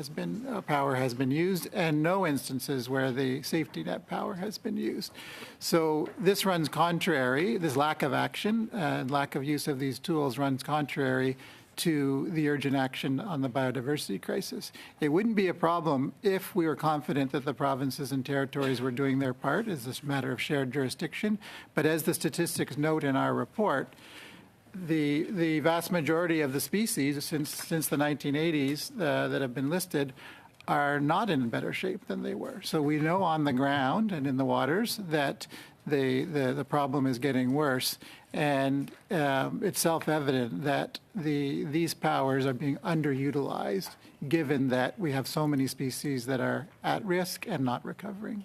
power has been used, and no instances where the safety net power has been used. So this runs contrary, this lack of action and lack of use of these tools runs contrary to the urgent action on the biodiversity crisis. It wouldn't be a problem if we were confident that the provinces and territories were doing their part as a matter of shared jurisdiction, but as the statistics note in our report, the vast majority of the species since the 1980s that have been listed are not in better shape than they were. So we know on the ground and in the waters that the problem is getting worse. And it's self-evident that these powers are being underutilized, given that we have so many species that are at risk and not recovering.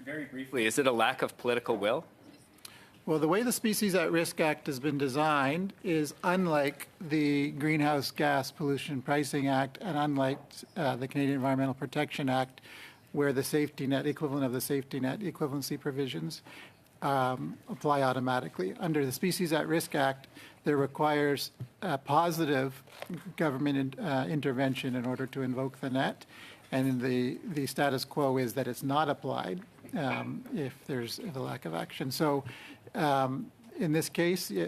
Very briefly, is it a lack of political will? Well, the way the Species at Risk Act has been designed is unlike the Greenhouse Gas Pollution Pricing Act and unlike the Canadian Environmental Protection Act, where the safety net, equivalent of the safety net equivalency provisions apply automatically. Under the Species at Risk Act, there requires positive government intervention in order to invoke the net, and the status quo is that it's not applied if there's a lack of action. So in this case, I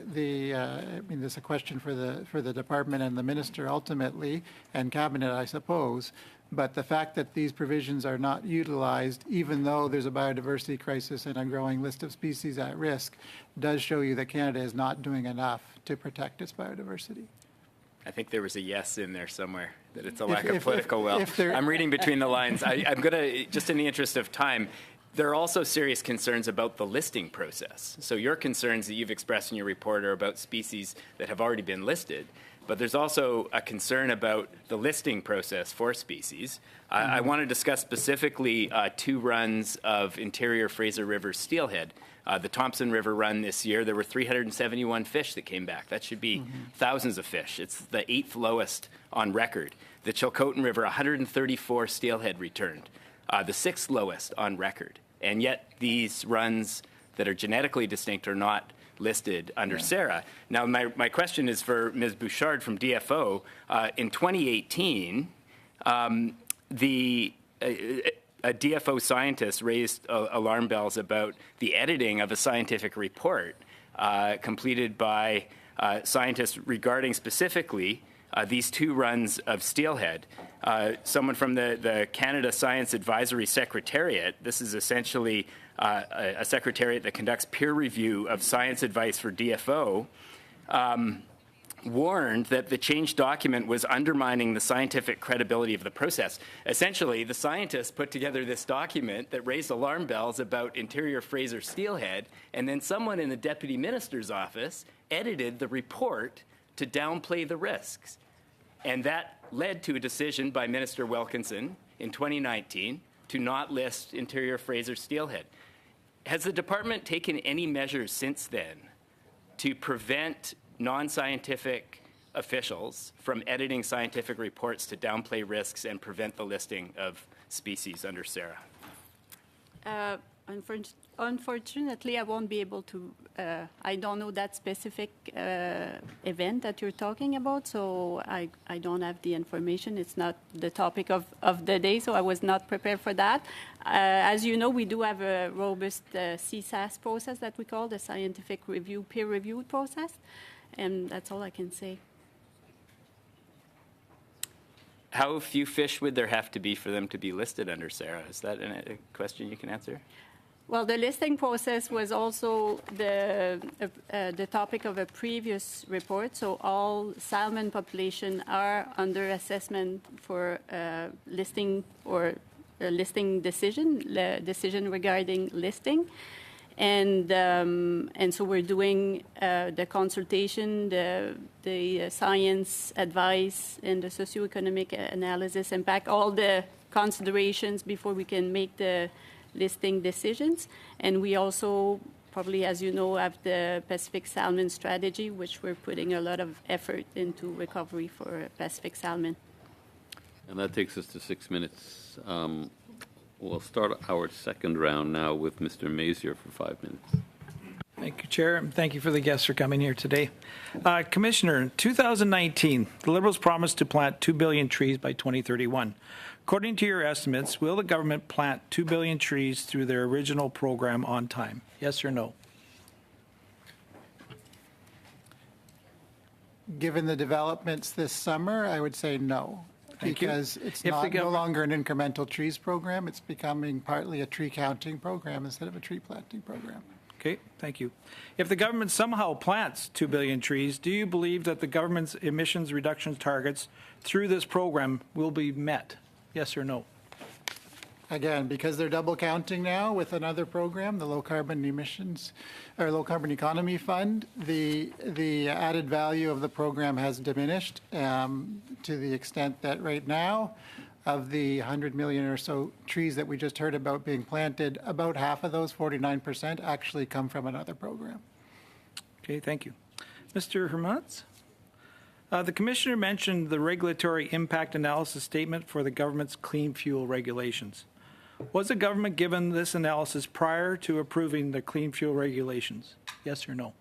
mean, there's a question for the department and the minister ultimately, and cabinet, I suppose. But the fact that these provisions are not utilized, even though there's a biodiversity crisis and a growing list of species at risk, does show you that Canada is not doing enough to protect its biodiversity. I think there was a yes in there somewhere, that it's a lack of political will. I'm reading between the lines. I'm going to, just in the interest of time, there are also serious concerns about the listing process. So your concerns that you've expressed in your report are about species that have already been listed, but there's also a concern about the listing process for species. I want to discuss specifically 2 runs of interior Fraser River steelhead. The Thompson River run this year, there were 371 fish that came back. That should be thousands of fish. It's the 8th lowest on record. The Chilcotin River, 134 steelhead returned, the 6th lowest on record. And yet these runs that are genetically distinct are not listed under SARA. Now, my question is for Ms. Bouchard from DFO. In 2018, a DFO scientist raised alarm bells about the editing of a scientific report completed by scientists regarding specifically these 2 runs of steelhead. Someone from the Canada Science Advisory Secretariat, this is essentially a secretariat that conducts peer review of science advice for DFO, warned that the change document was undermining the scientific credibility of the process. Essentially, the scientists put together this document that raised alarm bells about interior Fraser steelhead, and then someone in the deputy minister's office edited the report to downplay the risks. And that led to a decision by Minister Wilkinson in 2019 to not list interior Fraser steelhead. Has the department taken any measures since then to prevent non-scientific officials from editing scientific reports to downplay risks and prevent the listing of species under SARA? Unfortunately, I won't be able to. I don't know that specific event that you're talking about, so I don't have the information. It's not the topic of the day, so I was not prepared for that. As you know, we do have a robust CSAS process that we call the scientific review, peer review process, and that's all I can say. How few fish would there have to be for them to be listed under SARA? Is that a question you can answer? Well, the listing process was also the topic of a previous report. So all salmon population are under assessment for listing or a listing decision regarding listing. And so we're doing the consultation, the science advice, and the socioeconomic analysis impact, all the considerations before we can make the listing decisions. And we also, probably as you know, have the Pacific salmon strategy, which we're putting a lot of effort into recovery for Pacific salmon. And that takes us to 6 minutes. We'll start our second round now with Mr. Mazier for 5 minutes. Thank you, Chair, and thank you for the guests for coming here today. Commissioner, in 2019, the Liberals promised to plant 2 billion trees by 2031. According to your estimates, will the government plant 2 billion trees through their original program on time? Yes or no? Given the developments this summer, I would say no. Thank you. Because it's no longer an incremental trees program. It's becoming partly a tree counting program instead of a tree planting program. Okay, thank you. If the government somehow plants 2 billion trees, do you believe that the government's emissions reduction targets through this program will be met? Yes or no? again, because they're double counting now with another program, the low carbon emissions or low carbon economy fund, the added value of the program has diminished to the extent that right now, of the 100 million or so trees that we just heard about being planted, about half of those, 49%, actually come from another program. Okay, thank you. Mr. Hermans? The commissioner mentioned the regulatory impact analysis statement for the government's clean fuel regulations. Was the government given this analysis prior to approving the clean fuel regulations? Yes or no?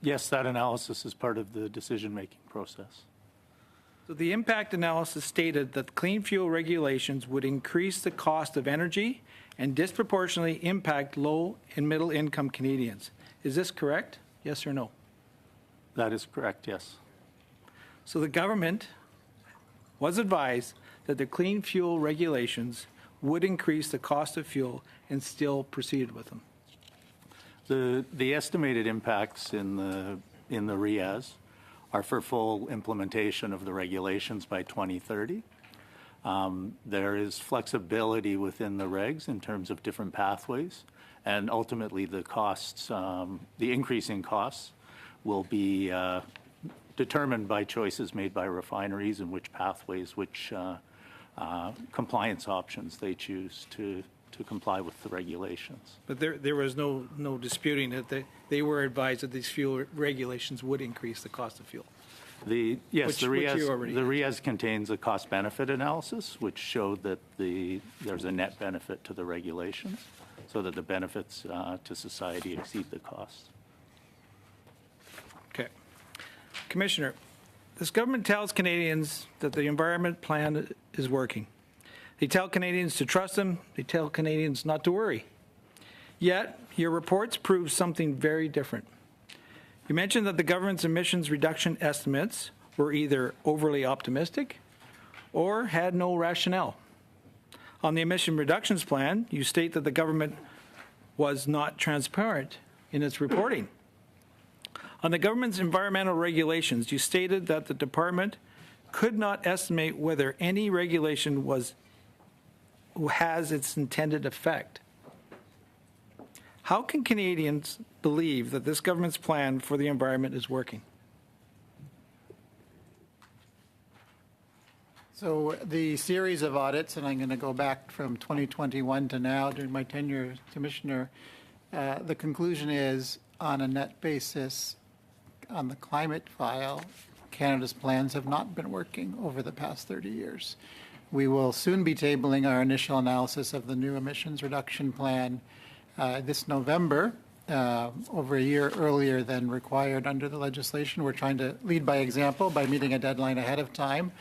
Yes, that analysis is part of the decision-making process. So the impact analysis stated that clean fuel regulations would increase the cost of energy and disproportionately impact low and middle income Canadians. Is this correct? Yes or no? That is correct, yes. So the government was advised that the clean fuel regulations would increase the cost of fuel and still proceeded with them. The estimated impacts in the RIAs are for full implementation of the regulations by 2030. There is flexibility within the regs in terms of different pathways, and ultimately the costs, the increasing costs, will be determined by choices made by refineries and which pathways, which compliance options they choose to comply with the regulations. But there was no disputing that they were advised that these fuel regulations would increase the cost of fuel. Yes, the which RIAS contains a cost-benefit analysis, which showed that there's a net benefit to the regulations, so that the benefits to society exceed the costs. Okay. Commissioner, this government tells Canadians that the environment plan is working. They tell Canadians to trust them. They tell Canadians not to worry. Yet, your reports prove something very different. You mentioned that the government's emissions reduction estimates were either overly optimistic or had no rationale. On the emission reductions plan, you state that the government was not transparent in its reporting. On the government's environmental regulations, you stated that the department could not estimate whether any regulation has its intended effect. How can Canadians believe that this government's plan for the environment is working? So the series of audits, and I'm going to go back from 2021 to now during my tenure as commissioner, the conclusion is on a net basis, on the climate file, Canada's plans have not been working over the past 30 years. We will soon be tabling our initial analysis of the new emissions reduction plan this November, over a year earlier than required under the legislation. We're trying to lead by example by meeting a deadline ahead of time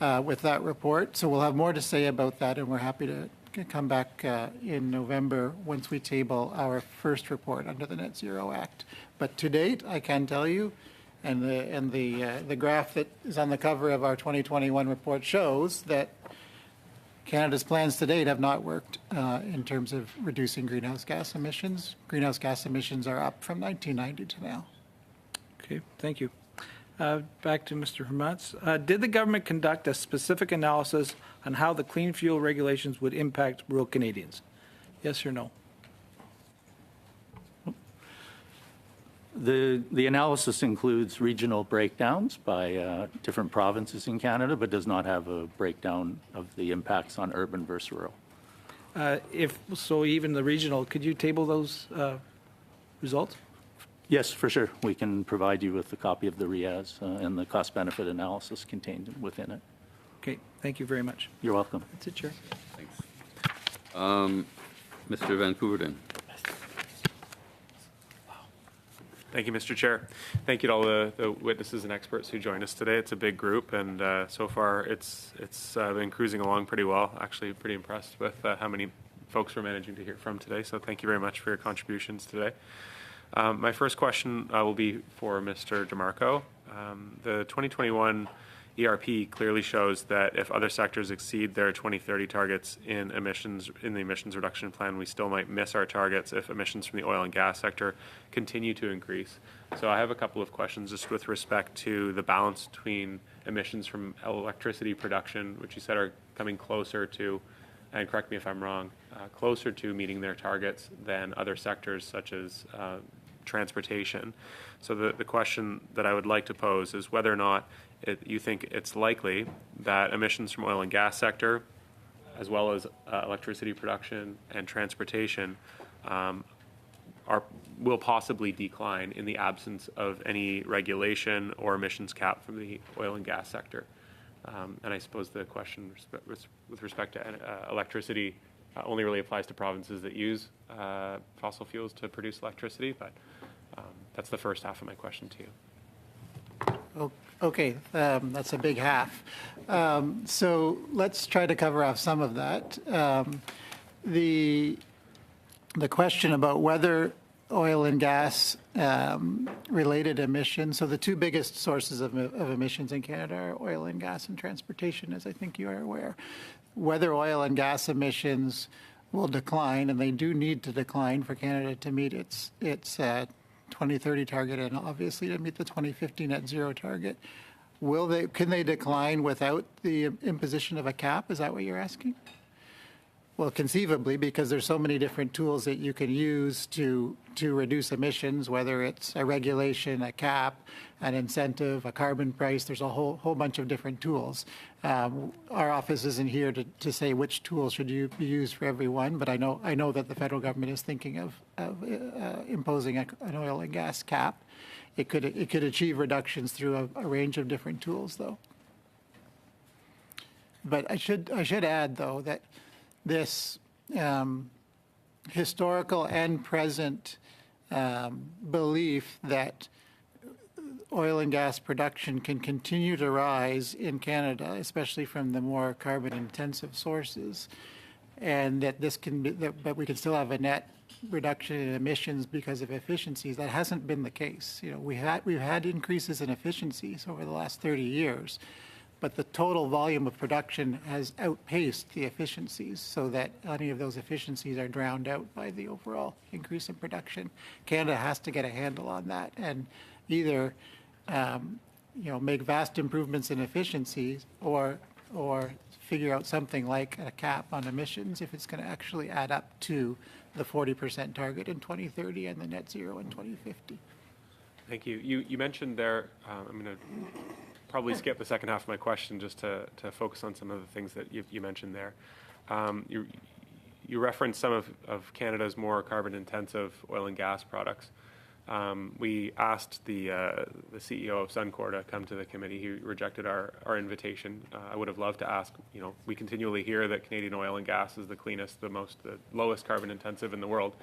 with that report. So we'll have more to say about that, and we're happy to come back in November once we table our first report under the Net Zero Act. But to date, I can tell you, and the graph that is on the cover of our 2021 report shows that Canada's plans to date have not worked in terms of reducing greenhouse gas emissions. Greenhouse gas emissions are up from 1990 to now. Okay, thank you. Back to Mr. Hermans. Did the government conduct a specific analysis on how the clean fuel regulations would impact rural Canadians? Yes or no? The analysis includes regional breakdowns by different provinces in Canada, but does not have a breakdown of the impacts on urban versus rural. If so, even the regional, could you table those results? Yes, for sure. We can provide you with a copy of the RIAS and the cost-benefit analysis contained within it. Okay, thank you very much. You're welcome. That's it, Chair. Thanks. Mr. Van Koeverden. Thank you, Mr. Chair. Thank you to all the witnesses and experts who joined us today. It's a big group, and so far it's been cruising along pretty well. Actually, pretty impressed with how many folks we're managing to hear from today. So thank you very much for your contributions today. My first question will be for Mr. DeMarco. The 2021 ERP clearly shows that if other sectors exceed their 2030 targets in the emissions reduction plan, we still might miss our targets if emissions from the oil and gas sector continue to increase. So I have a couple of questions just with respect to the balance between emissions from electricity production, which you said are coming closer to, and correct me if I'm wrong, closer to meeting their targets than other sectors such as transportation. So the question that I would like to pose is whether or not you think it's likely that emissions from oil and gas sector, as well as electricity production and transportation, will possibly decline in the absence of any regulation or emissions cap from the oil and gas sector. And I suppose the question with respect to electricity only really applies to provinces that use fossil fuels to produce electricity, but that's the first half of my question to you. Okay, that's a big half. So let's try to cover off some of that. The question about whether oil and gas related emissions, so the two biggest sources of emissions in Canada are oil and gas and transportation, as I think you are aware. Whether oil and gas emissions will decline, and they do need to decline for Canada to meet its 2030 target and obviously to meet the 2050 net zero target. Can they decline without the imposition of a cap? Is that what you're asking? Well, conceivably, because there's so many different tools that you can use to reduce emissions, whether it's a regulation, a cap, an incentive, a carbon price. There's a whole bunch of different tools. Our office isn't here to say which tool should be used for everyone, but I know that the federal government is thinking of imposing an oil and gas cap. It could achieve reductions through a range of different tools, though. But I should add, though, that this historical and present belief that oil and gas production can continue to rise in Canada, especially from the more carbon-intensive sources, and that that we can still have a net reduction in emissions because of efficiencies. That hasn't been the case. You know, we've had increases in efficiencies over the last 30 years, but the total volume of production has outpaced the efficiencies, so that any of those efficiencies are drowned out by the overall increase in production. Canada has to get a handle on that and either make vast improvements in efficiencies or figure out something like a cap on emissions if it's going to actually add up to the 40% target in 2030 and the net zero in 2050. Thank you. You mentioned there, I'm going to probably skip the second half of my question just to focus on some of the things that you mentioned there. You referenced some of Canada's more carbon-intensive oil and gas products. We asked the CEO of Suncor to come to the committee. He rejected our invitation. I would have loved to ask. We continually hear that Canadian oil and gas is the cleanest, the lowest carbon-intensive in the world.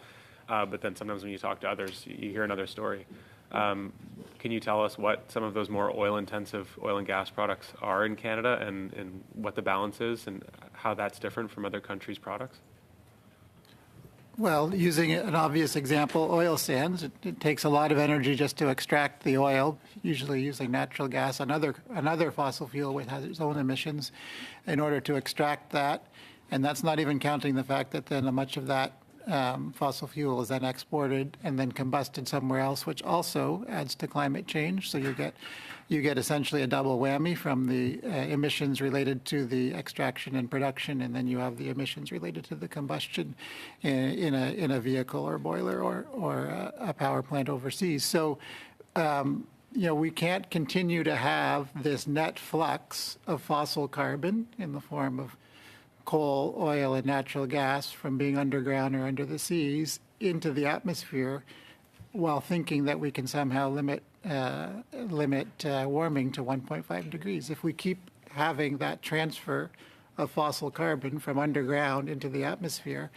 But then sometimes when you talk to others, you hear another story. Can you tell us what some of those more oil-intensive oil and gas products are in Canada and what the balance is and how that's different from other countries' products? Well, using an obvious example, oil sands, it takes a lot of energy just to extract the oil, usually using natural gas, another fossil fuel which has its own emissions, in order to extract that. And that's not even counting the fact that then much of that fossil fuel is then exported and then combusted somewhere else, which also adds to climate change. So you get essentially a double whammy from the emissions related to the extraction and production, and then you have the emissions related to the combustion in a vehicle or boiler or a power plant overseas. So we can't continue to have this net flux of fossil carbon in the form of coal, oil, and natural gas from being underground or under the seas into the atmosphere while thinking that we can somehow limit warming to 1.5 degrees. If we keep having that transfer of fossil carbon from underground into the atmosphere,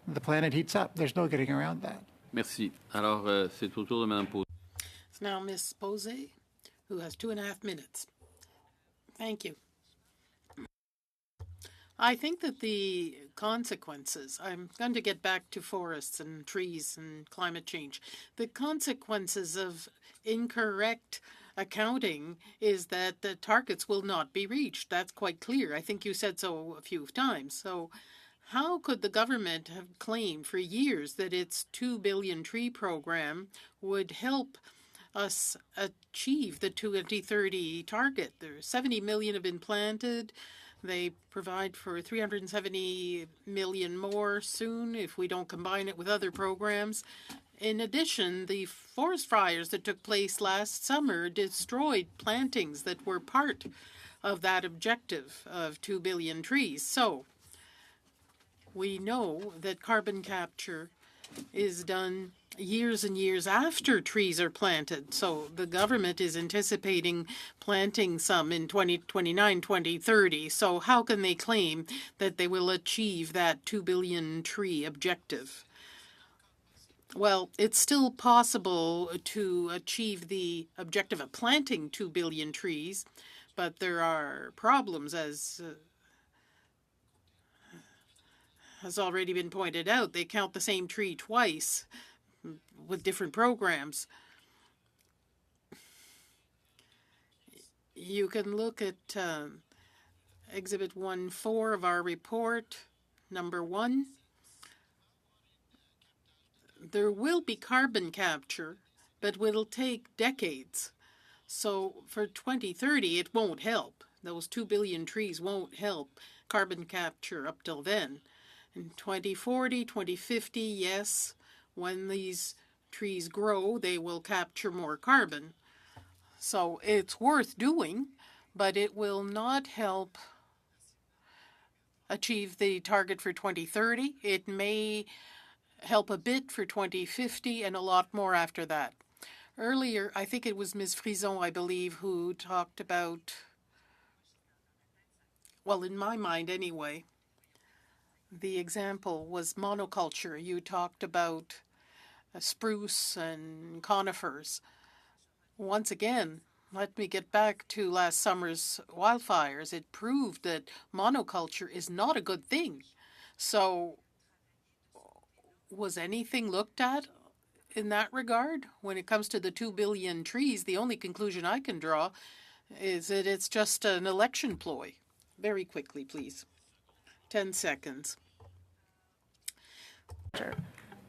the planet heats up. There's no getting around that. Merci. Alors, c'est au tour de Mme Posé. It's now Ms. Posé, who has 2.5 minutes. Thank you. I think that the consequences, I'm going to get back to forests and trees and climate change. The consequences of incorrect accounting is that the targets will not be reached. That's quite clear. I think you said so a few times. So how could the government have claimed for years that its 2 billion tree program would help us achieve the 2030 target? There 70 million have been planted. They provide for 370 million more soon if we don't combine it with other programs. In addition, the forest fires that took place last summer destroyed plantings that were part of that objective of 2 billion trees. So we know that carbon capture is done years and years after trees are planted. So the government is anticipating planting some in 2029, 2030. So how can they claim that they will achieve that 2 billion tree objective? Well, it's still possible to achieve the objective of planting 2 billion trees, but there are problems, as has already been pointed out. They count the same tree twice with different programs. You can look at Exhibit 1.4 of our report, number 1. There will be carbon capture, but it'll take decades. So for 2030, it won't help. Those 2 billion trees won't help carbon capture up till then. In 2040, 2050, yes, when these trees grow, they will capture more carbon. So it's worth doing, but it will not help achieve the target for 2030. It may help a bit for 2050 and a lot more after that. Earlier, I think it was Ms. Frison, I believe, who talked about, well, in my mind anyway, the example was monoculture. You talked about spruce and conifers. Once again, let me get back to last summer's wildfires. It proved that monoculture is not a good thing. So was anything looked at in that regard? When it comes to the 2 billion trees, the only conclusion I can draw is that it's just an election ploy. Very quickly, please. 10 seconds.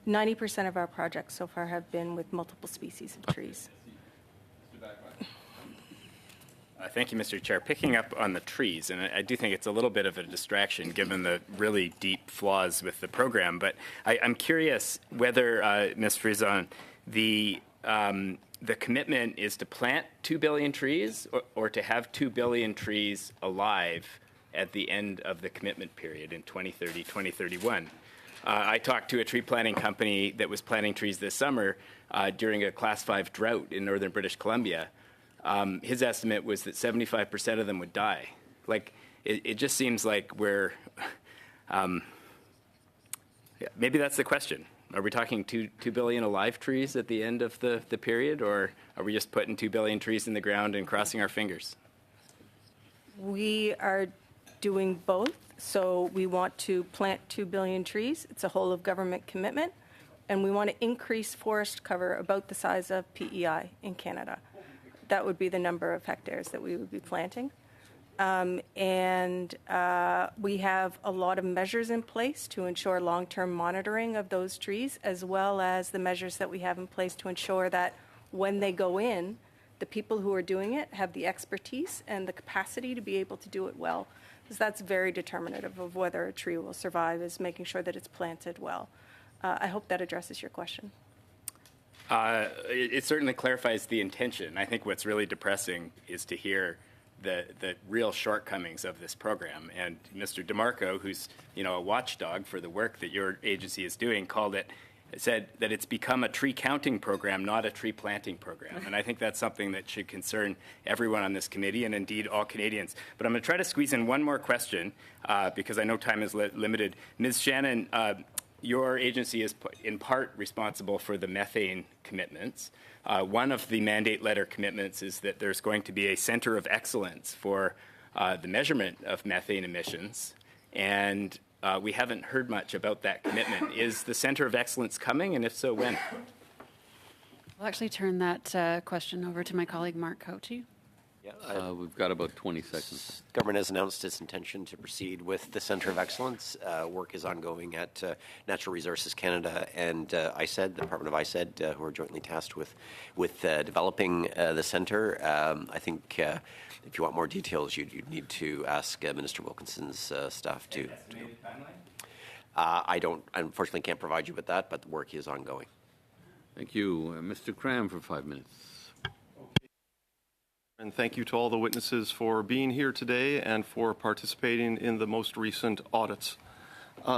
90% of our projects so far have been with multiple species of trees. Thank you, Mr. Chair. Picking up on the trees, and I do think it's a little bit of a distraction given the really deep flaws with the program, but I'm curious whether, Ms. Frison, the commitment is to plant 2 billion trees or to have 2 billion trees alive at the end of the commitment period in 2030, 2031. I talked to a tree planting company that was planting trees this summer during a Class 5 drought in northern British Columbia. His estimate was that 75% of them would die. Like, it just seems like we're, maybe that's the question. Are we talking 2 billion alive trees at the end of the period, or are we just putting 2 billion trees in the ground and crossing our fingers? We are doing both. So we want to plant 2 billion trees. It's a whole of government commitment. And we want to increase forest cover about the size of PEI in Canada. That would be the number of hectares that we would be planting. We have a lot of measures in place to ensure long-term monitoring of those trees, as well as the measures that we have in place to ensure that when they go in, the people who are doing it have the expertise and the capacity to be able to do it well. Because that's very determinative of whether a tree will survive, is making sure that it's planted well. I hope that addresses your question. It certainly clarifies the intention. I think what's really depressing is to hear the real shortcomings of this program. And Mr. DeMarco, who's a watchdog for the work that your agency is doing, said that it's become a tree counting program, not a tree planting program. And I think that's something that should concern everyone on this committee and indeed all Canadians. But I'm going to try to squeeze in one more question because I know time is limited. Ms. Shannon, your agency is in part responsible for the methane commitments. One of the mandate letter commitments is that there's going to be a center of excellence for the measurement of methane emissions. And we haven't heard much about that commitment. Is the Center of Excellence coming, and if so, when? I'll actually turn that question over to my colleague, Mark Cote. We've got about 20 seconds. Government has announced its intention to proceed with the Centre of Excellence. Work is ongoing at Natural Resources Canada and ISED, the Department of ISED, who are jointly tasked with developing the centre. I think if you want more details, you'd need to ask Minister Wilkinson's staff to. I unfortunately can't provide you with that, but the work is ongoing. Thank you. Mr. Cram for 5 minutes. And thank you to all the witnesses for being here today and for participating in the most recent audits.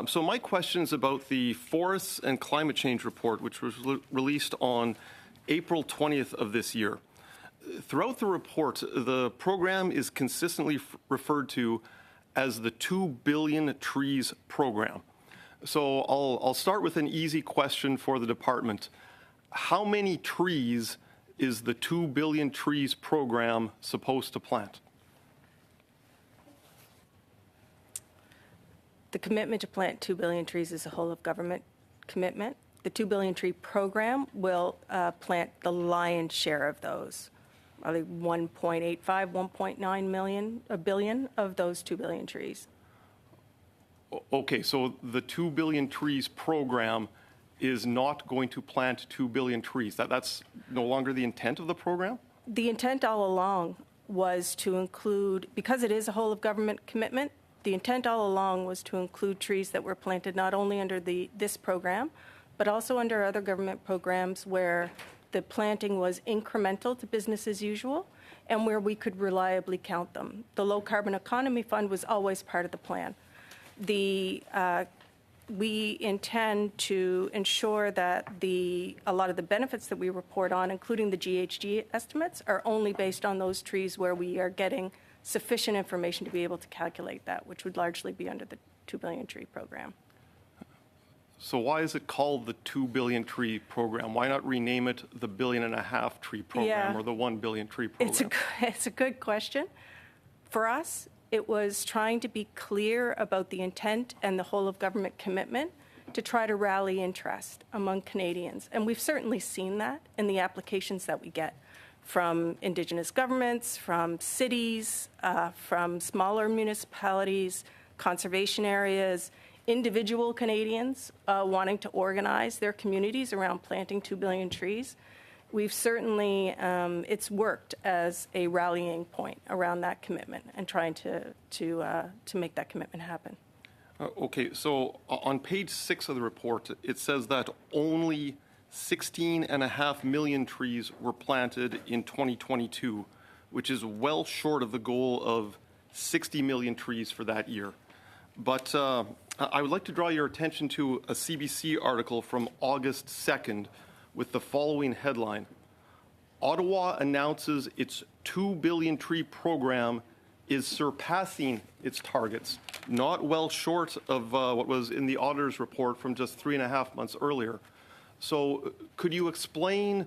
So my question is about the Forests and Climate Change Report, which was released on April 20th of this year. Throughout the report, the program is consistently referred to as the 2 Billion Trees Program. So I'll start with an easy question for the department. How many trees is the 2 Billion Trees Program supposed to plant? The commitment to plant 2 billion trees is a whole of government commitment. The 2 Billion Tree Program will plant the lion's share of those, probably 1.85, 1.9 billion of those 2 billion trees. Okay, so the 2 Billion Trees Program is not going to plant 2 billion trees. That's no longer the intent of the program? The intent all along was to include, because it is a whole of government commitment, the intent all along was to include trees that were planted not only under this program, but also under other government programs where the planting was incremental to business as usual and where we could reliably count them. The Low Carbon Economy Fund was always part of the plan. We intend to ensure that a lot of the benefits that we report on, including the GHG estimates, are only based on those trees where we are getting sufficient information to be able to calculate that, which would largely be under the 2 Billion Tree Program. So why is it called the 2 Billion Tree Program? Why not rename it the 1.5 billion Tree Program or the 1 Billion Tree Program? It's a good question. For us, it was trying to be clear about the intent and the whole of government commitment to try to rally interest among Canadians. And we've certainly seen that in the applications that we get from Indigenous governments, from cities, from smaller municipalities, conservation areas, individual Canadians wanting to organize their communities around planting 2 billion trees. We've certainly, it's worked as a rallying point around that commitment and trying to make that commitment happen. Okay, so on page 6 of the report, it says that only 16.5 million trees were planted in 2022, which is well short of the goal of 60 million trees for that year. But I would like to draw your attention to a CBC article from August 2nd, with the following headline: Ottawa announces its 2 billion tree program is surpassing its targets, not well short of what was in the auditor's report from just 3.5 months earlier. So could you explain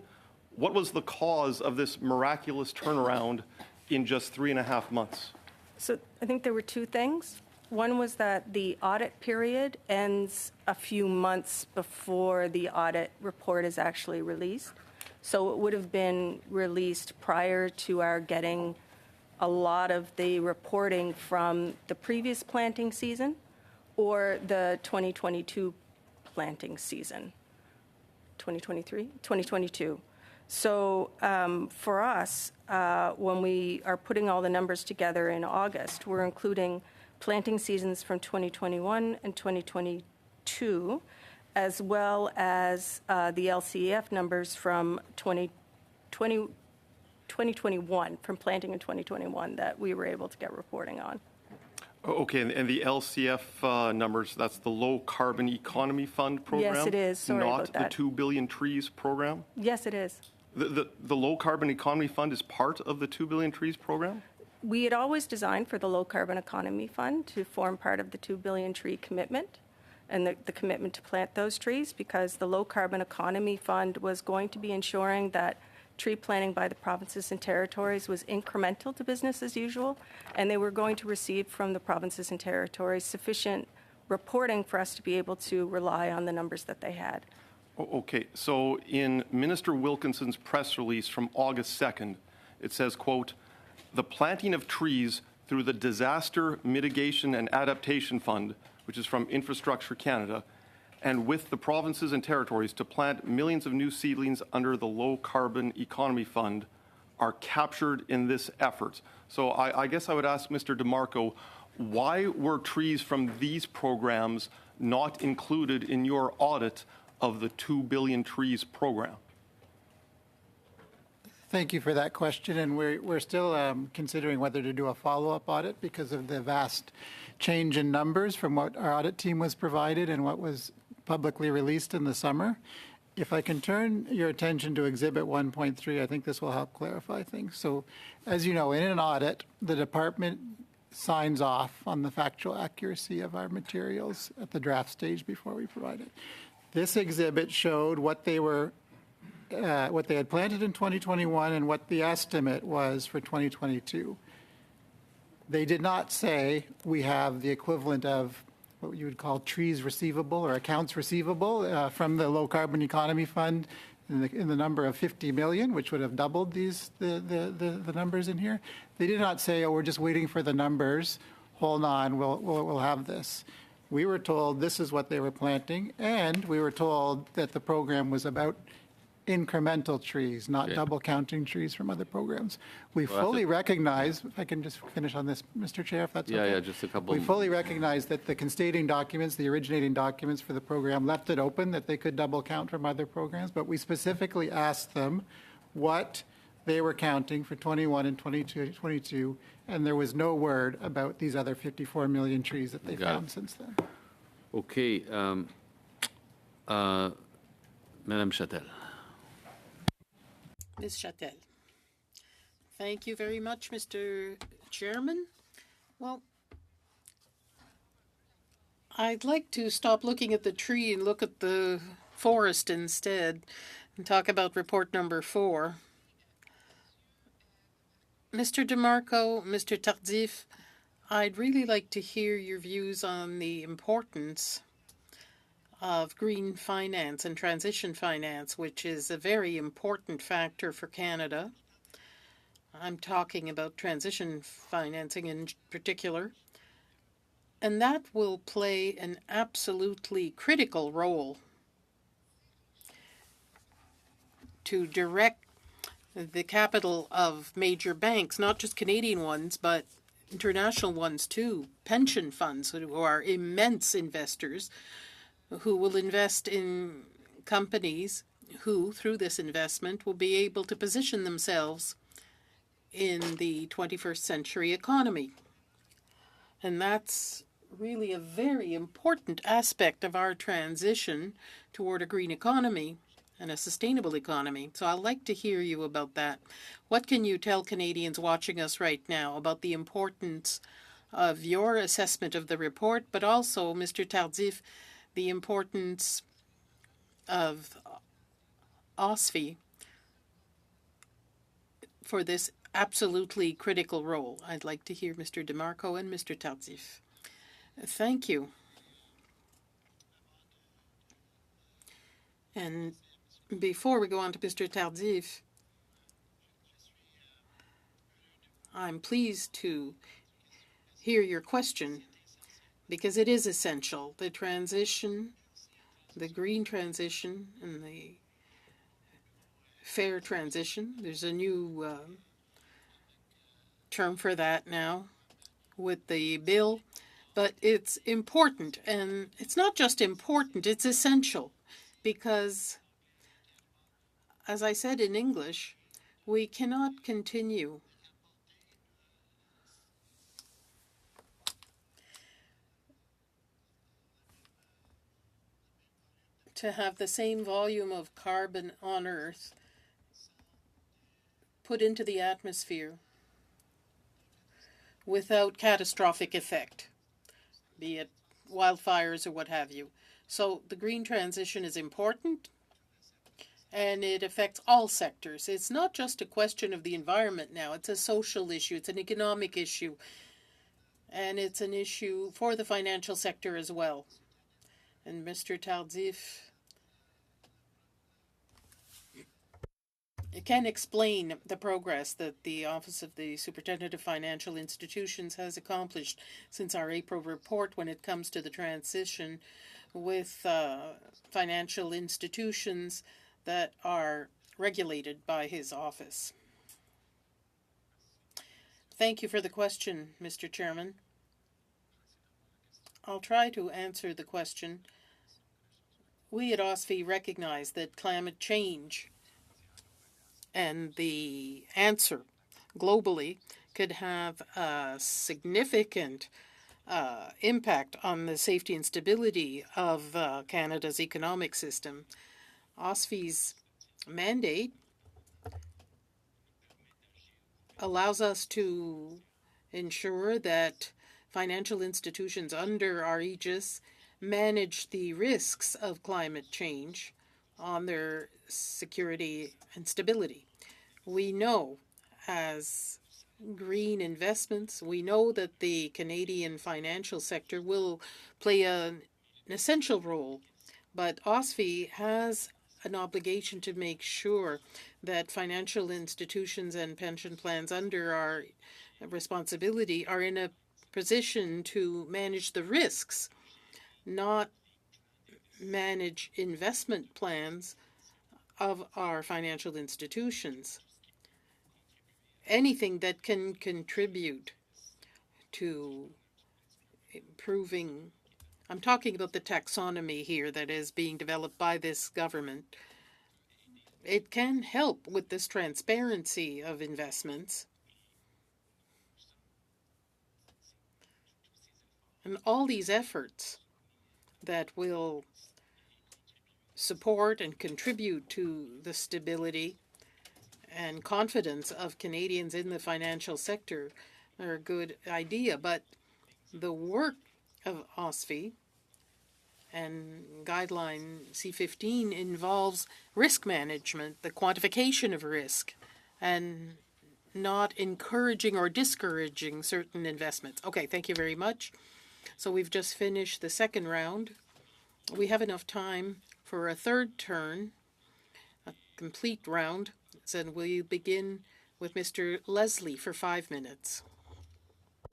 what was the cause of this miraculous turnaround in just 3.5 months? So I think there were two things. One was that the audit period ends a few months before the audit report is actually released. So it would have been released prior to our getting a lot of the reporting from the previous planting season or the 2022 planting season. 2023? 2022. So for us, when we are putting all the numbers together in August, we're including planting seasons from 2021 and 2022, as well as the LCEF numbers from 2021, from planting in 2021 that we were able to get reporting on. Okay, and the LCF numbers, that's the Low Carbon Economy Fund program? Yes, it is. Sorry not about that. The 2 Billion Trees program? Yes, it is. The Low Carbon Economy Fund is part of the 2 Billion Trees program? We had always designed for the Low Carbon Economy Fund to form part of the 2 billion tree commitment and the commitment to plant those trees, because the Low Carbon Economy Fund was going to be ensuring that tree planting by the provinces and territories was incremental to business as usual, and they were going to receive from the provinces and territories sufficient reporting for us to be able to rely on the numbers that they had. Okay, so in Minister Wilkinson's press release from August 2nd, it says, quote, the planting of trees through the Disaster Mitigation and Adaptation Fund, which is from Infrastructure Canada, and with the provinces and territories to plant millions of new seedlings under the Low Carbon Economy Fund are captured in this effort. So I guess I would ask Mr. DeMarco, why were trees from these programs not included in your audit of the 2 billion trees program? Thank you for that question, and we're still considering whether to do a follow-up audit because of the vast change in numbers from what our audit team was provided and what was publicly released in the summer. If I can turn your attention to Exhibit 1.3, I think this will help clarify things. So, as you know, in an audit, the department signs off on the factual accuracy of our materials at the draft stage before we provide it. This exhibit showed what they had planted in 2021 and what the estimate was for 2022. They did not say we have the equivalent of what you would call trees receivable or accounts receivable from the Low Carbon Economy Fund in the number of 50 million, which would have doubled the numbers in here. They did not say, oh, we're just waiting for the numbers. Hold on, we'll have this. We were told this is what they were planting, and we were told that the program was about incremental trees, not double counting trees from other programs. We fully recognize, if I can just finish on this, Mr. Chair, if that's okay. Yeah, just a couple. We fully recognize that the constating documents, the originating documents for the program left it open that they could double count from other programs, but we specifically asked them what they were counting for 21 and 22, and there was no word about these other 54 million trees that they found since then. Okay. Madame Châtel. Ms. Châtel. Thank you very much, Mr. Chairman. Well, I'd like to stop looking at the tree and look at the forest instead and talk about report number 4. Mr. DeMarco, Mr. Tardif, I'd really like to hear your views on the importance of green finance and transition finance, which is a very important factor for Canada. I'm talking about transition financing in particular. And that will play an absolutely critical role to direct the capital of major banks, not just Canadian ones, but international ones too, pension funds who are immense investors, who will invest in companies who, through this investment, will be able to position themselves in the 21st century economy. And that's really a very important aspect of our transition toward a green economy and a sustainable economy. So I'd like to hear you about that. What can you tell Canadians watching us right now about the importance of your assessment of the report, but also, Mr. Tardif, the importance of OSFI for this absolutely critical role? I'd like to hear Mr. DeMarco and Mr. Tardif. Thank you. And before we go on to Mr. Tardif, I'm pleased to hear your question, because it is essential. The transition, the green transition, and the fair transition. There's a new term for that now with the bill. But it's important, and it's not just important, it's essential, because, as I said in English, we cannot continue to have the same volume of carbon on Earth put into the atmosphere without catastrophic effect, be it wildfires or what have you. So the green transition is important, and it affects all sectors. It's not just a question of the environment now. It's a social issue. It's an economic issue. And it's an issue for the financial sector as well. And Mr. Tardif can explain the progress that the Office of the Superintendent of Financial Institutions has accomplished since our April report when it comes to the transition with financial institutions that are regulated by his office. Thank you for the question, Mr. Chairman. I'll try to answer the question. We at OSFI recognize that climate change and the answer globally could have a significant impact on the safety and stability of Canada's economic system. OSFI's mandate allows us to ensure that financial institutions under our aegis manage the risks of climate change on their security and stability. We know as green investments, we know that the Canadian financial sector will play an essential role, but OSFI has an obligation to make sure that financial institutions and pension plans under our responsibility are in a position to manage the risks, not manage investment plans of our financial institutions. Anything that can contribute to improving, I'm talking about the taxonomy here that is being developed by this government. It can help with this transparency of investments. And all these efforts that will support and contribute to the stability and confidence of Canadians in the financial sector are a good idea. But the work of OSFI and Guideline C-15 involves risk management, the quantification of risk, and not encouraging or discouraging certain investments. Okay, thank you very much. So we've just finished the second round. We have enough time for a third turn, a complete round. So we'll begin with Mr. Leslie for 5 minutes.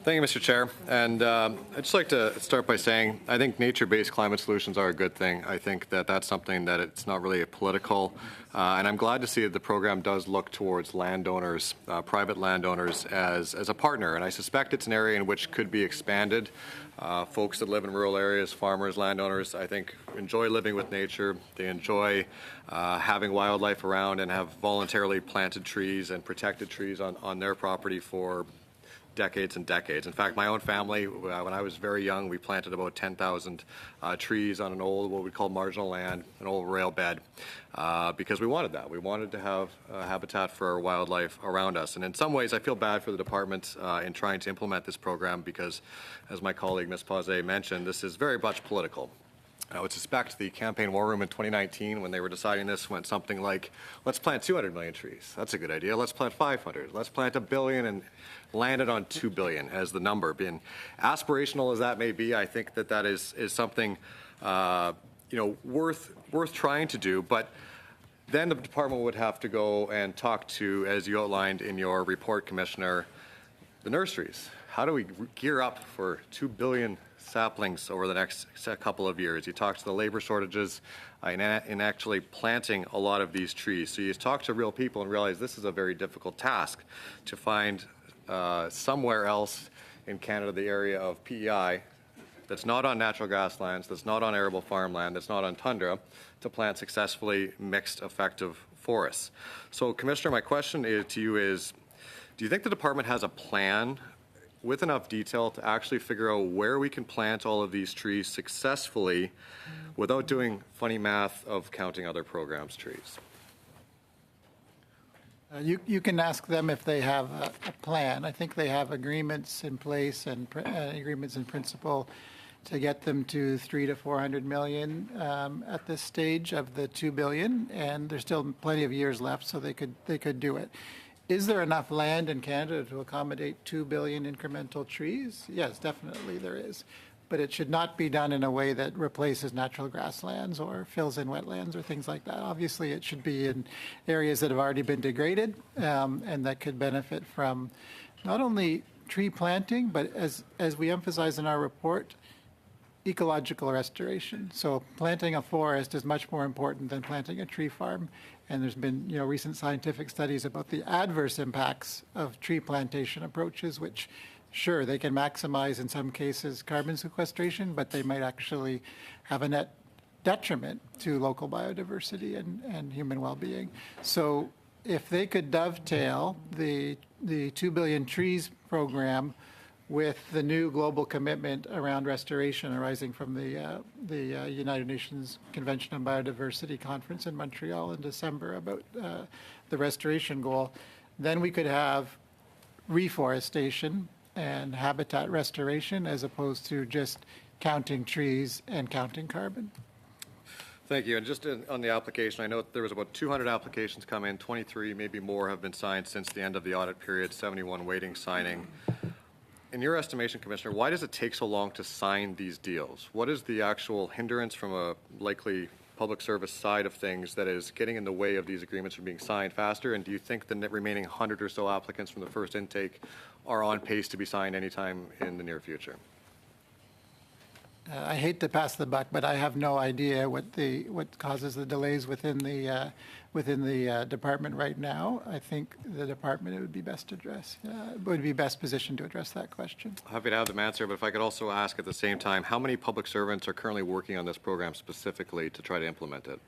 Thank you, Mr. Chair. And I'd just like to start by saying I think nature-based climate solutions are a good thing. I think that that's something that it's not really a political, and I'm glad to see that the program does look towards landowners, private landowners, as a partner. And I suspect it's an area in which could be expanded. Folks that live in rural areas, farmers, landowners, I think enjoy living with nature. They enjoy having wildlife around and have voluntarily planted trees and protected trees on their property for decades and decades. In fact, my own family, when I was very young, we planted about 10,000 trees on an old, what we call marginal land, an old rail bed, because we wanted that. We wanted to have habitat for our wildlife around us. And in some ways, I feel bad for the department in trying to implement this program because, as my colleague, Ms. Pauzet, mentioned, this is very much political. I would suspect the campaign war room in 2019, when they were deciding this, went something like, let's plant 200 million trees. That's a good idea. Let's plant 500. Let's plant 1 billion, and landed on 2 billion as the number. Being aspirational as that may be, I think that is something worth trying to do. But then the department would have to go and talk to, as you outlined in your report, Commissioner, the nurseries. How do we gear up for 2 billion saplings over the next couple of years? You talk to the labor shortages in actually planting a lot of these trees. So you talk to real people and realize this is a very difficult task to find somewhere else in Canada the area of PEI that's not on natural gas lands, that's not on arable farmland, that's not on tundra, to plant successfully mixed effective forests. So, Commissioner, my question to you is, do you think the department has a plan with enough detail to actually figure out where we can plant all of these trees successfully without doing funny math of counting other programs' trees? You can ask them if they have a plan. I think they have agreements in place and agreements in principle to get them to 300 to 400 million at this stage of the 2 billion, and there's still plenty of years left, so they could do it. Is there enough land in Canada to accommodate 2 billion incremental trees? Yes, definitely there is. but it should not be done in a way that replaces natural grasslands or fills in wetlands or things like that. Obviously, it should be in areas that have already been degraded and that could benefit from not only tree planting, but as we emphasize in our report, ecological restoration. So planting a forest is much more important than planting a tree farm. And there's been, recent scientific studies about the adverse impacts of tree plantation approaches, which, sure, they can maximize in some cases carbon sequestration, but they might actually have a net detriment to local biodiversity and human well-being. So if they could dovetail the 2 billion trees program with the new global commitment around restoration arising from the United Nations Convention on Biodiversity Conference in Montreal in December about the restoration goal, then we could have reforestation and habitat restoration as opposed to just counting trees and counting carbon. Thank you. And just on the application, I know there was about 200 applications come in, 23, maybe more, have been signed since the end of the audit period, 71 waiting signing. In your estimation, Commissioner, why does it take so long to sign these deals? What is the actual hindrance from a likely public service side of things that is getting in the way of these agreements from being signed faster? And do you think the remaining 100 or so applicants from the first intake are on pace to be signed anytime in the near future? I hate to pass the buck, but I have no idea what causes the delays within the department right now. I think the department would be best positioned to address that question. Happy to have them answer, but if I could also ask at the same time, how many public servants are currently working on this program specifically to try to implement it?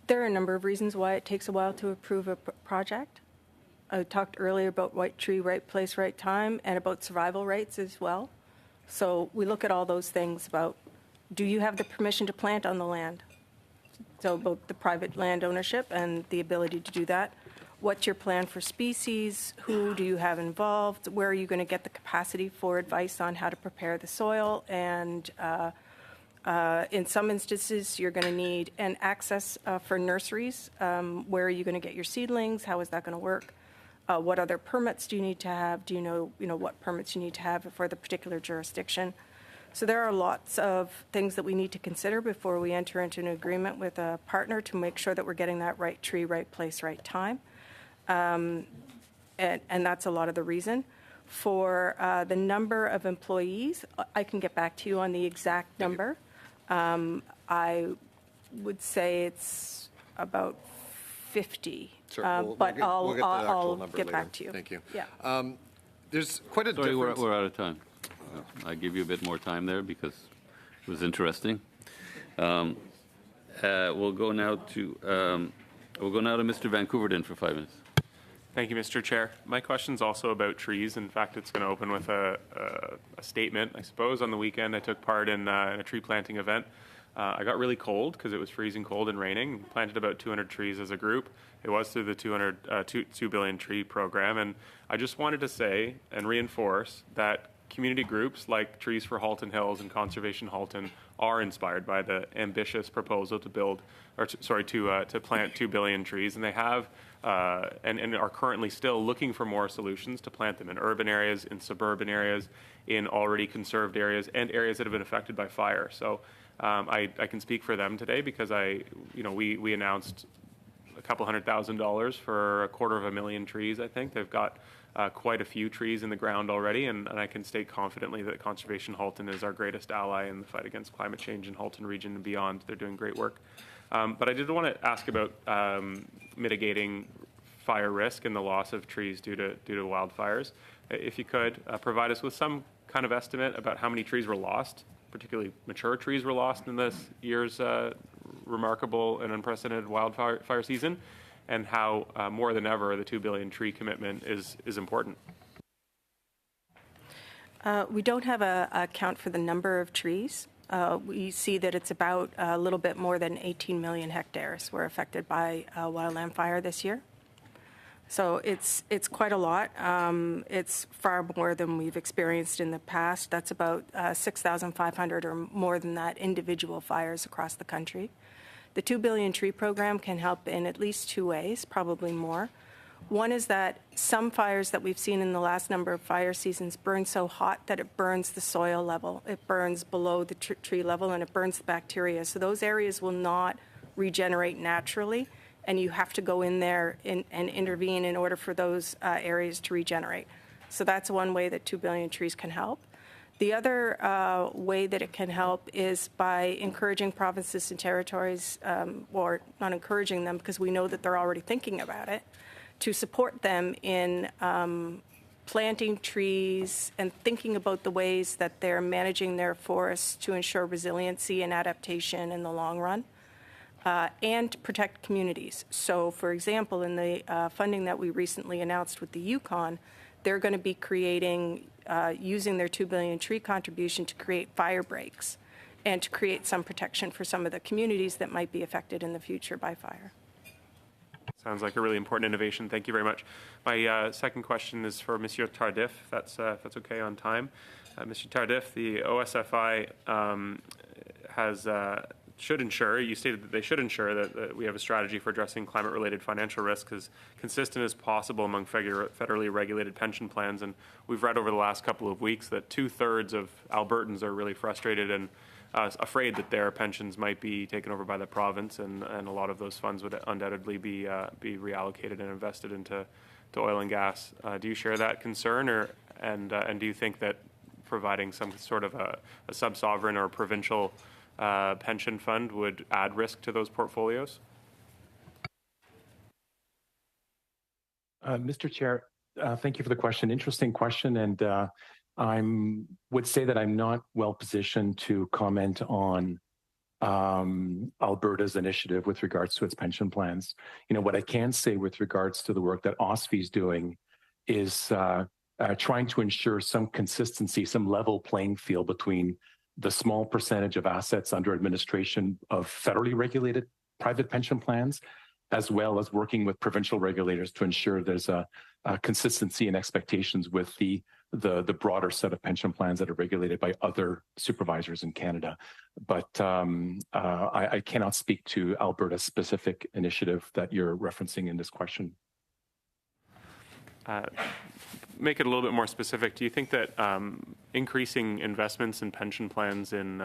There are a number of reasons why it takes a while to approve a project. I talked earlier about right tree, right place, right time, and about survival rates as well. So we look at all those things about, do you have the permission to plant on the land? So about the private land ownership and the ability to do that. What's your plan for species? Who do you have involved? Where are you going to get the capacity for advice on how to prepare the soil? And in some instances, you're going to need an access for nurseries. Where are you going to get your seedlings? How is that going to work? What other permits do you need to have? Do you know what permits you need to have for the particular jurisdiction? So there are lots of things that we need to consider before we enter into an agreement with a partner to make sure that we're getting that right tree, right place, right time. And that's a lot of the reason. For the number of employees, I can get back to you on the exact number. I would say it's about 50, Sure. but I'll get back to you. Thank you. Yeah. There's quite a Sorry, difference. we're out of time. I give you a bit more time there because it was interesting. We'll go now to Mr. Van Koeverden for 5 minutes. Thank you, Mr. Chair. My question's also about trees. In fact, it's going to open with a statement. I suppose on the weekend I took part in a tree planting event. I got really cold because it was freezing cold and raining. Planted about 200 trees as a group. It was through the 2 billion tree program. And I just wanted to say and reinforce that community groups like Trees for Halton Hills and Conservation Halton are inspired by the ambitious proposal to plant 2 billion trees, and they have and are currently still looking for more solutions to plant them in urban areas, in suburban areas, in already conserved areas, and areas that have been affected by fire. So I can speak for them today because we announced a couple $100,000 for 250,000 trees. I think they've got quite a few trees in the ground already, and I can state confidently that Conservation Halton is our greatest ally in the fight against climate change in Halton region and beyond. They're doing great work. But I did want to ask about mitigating fire risk and the loss of trees due to wildfires. If you could provide us with some kind of estimate about how many trees were lost, particularly mature trees were lost in this year's remarkable and unprecedented wildfire season, and how more than ever the 2 billion tree commitment is important. We don't have a count for the number of trees. We see that it's about a little bit more than 18 million hectares were affected by wildland fire this year. So it's quite a lot. It's far more than we've experienced in the past. That's about 6,500 or more than that individual fires across the country. The 2 billion tree program can help in at least two ways, probably more. One is that some fires that we've seen in the last number of fire seasons burn so hot that it burns the soil level. It burns below the tree level and it burns the bacteria. So those areas will not regenerate naturally, and you have to go in there and intervene in order for those areas to regenerate. So that's one way that 2 billion trees can help. The other way that it can help is by encouraging provinces and territories, or not encouraging them because we know that they're already thinking about it, to support them in planting trees and thinking about the ways that they're managing their forests to ensure resiliency and adaptation in the long run, and protect communities. So, for example, in the funding that we recently announced with the Yukon, they're going to be creating, using their 2 billion tree contribution to create fire breaks and to create some protection for some of the communities that might be affected in the future by fire. Sounds like a really important innovation. Thank you very much. My second question is for Monsieur Tardif, if that's okay on time. Mr. Tardif, the OSFI should ensure, you stated that they should ensure that we have a strategy for addressing climate-related financial risk as consistent as possible among federally regulated pension plans. And we've read over the last couple of weeks that 2/3 of Albertans are really frustrated and afraid that their pensions might be taken over by the province, and a lot of those funds would undoubtedly be reallocated and invested into oil and gas. Do you share that concern, and do you think that providing some sort of a sub-sovereign or provincial pension fund would add risk to those portfolios? Mr. Chair, thank you for the question. Interesting question, and I would say that I'm not well positioned to comment on Alberta's initiative with regards to its pension plans. What I can say with regards to the work that OSFI is doing is trying to ensure some consistency, some level playing field between the small percentage of assets under administration of federally regulated private pension plans, as well as working with provincial regulators to ensure there's a consistency in expectations with the broader set of pension plans that are regulated by other supervisors in Canada. But I cannot speak to Alberta's specific initiative that you're referencing in this question. Make it a little bit more specific. Do you think that increasing investments in pension plans in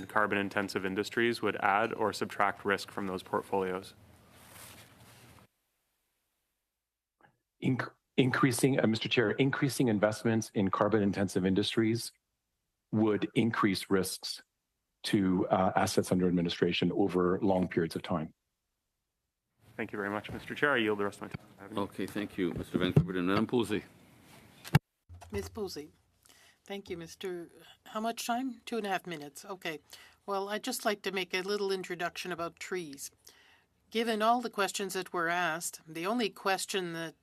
carbon-intensive industries would add or subtract risk from those portfolios? Mr. Chair, increasing investments in carbon-intensive industries would increase risks to assets under administration over long periods of time. Thank you very much, Mr. Chair. I yield the rest of my time. Okay, thank you, Mr. Vancouver. And Madam Posey. Ms. Posey. Thank you, Mr. How much time? 2.5 minutes. Okay. Well, I'd just like to make a little introduction about trees. Given all the questions that were asked, the only conclusion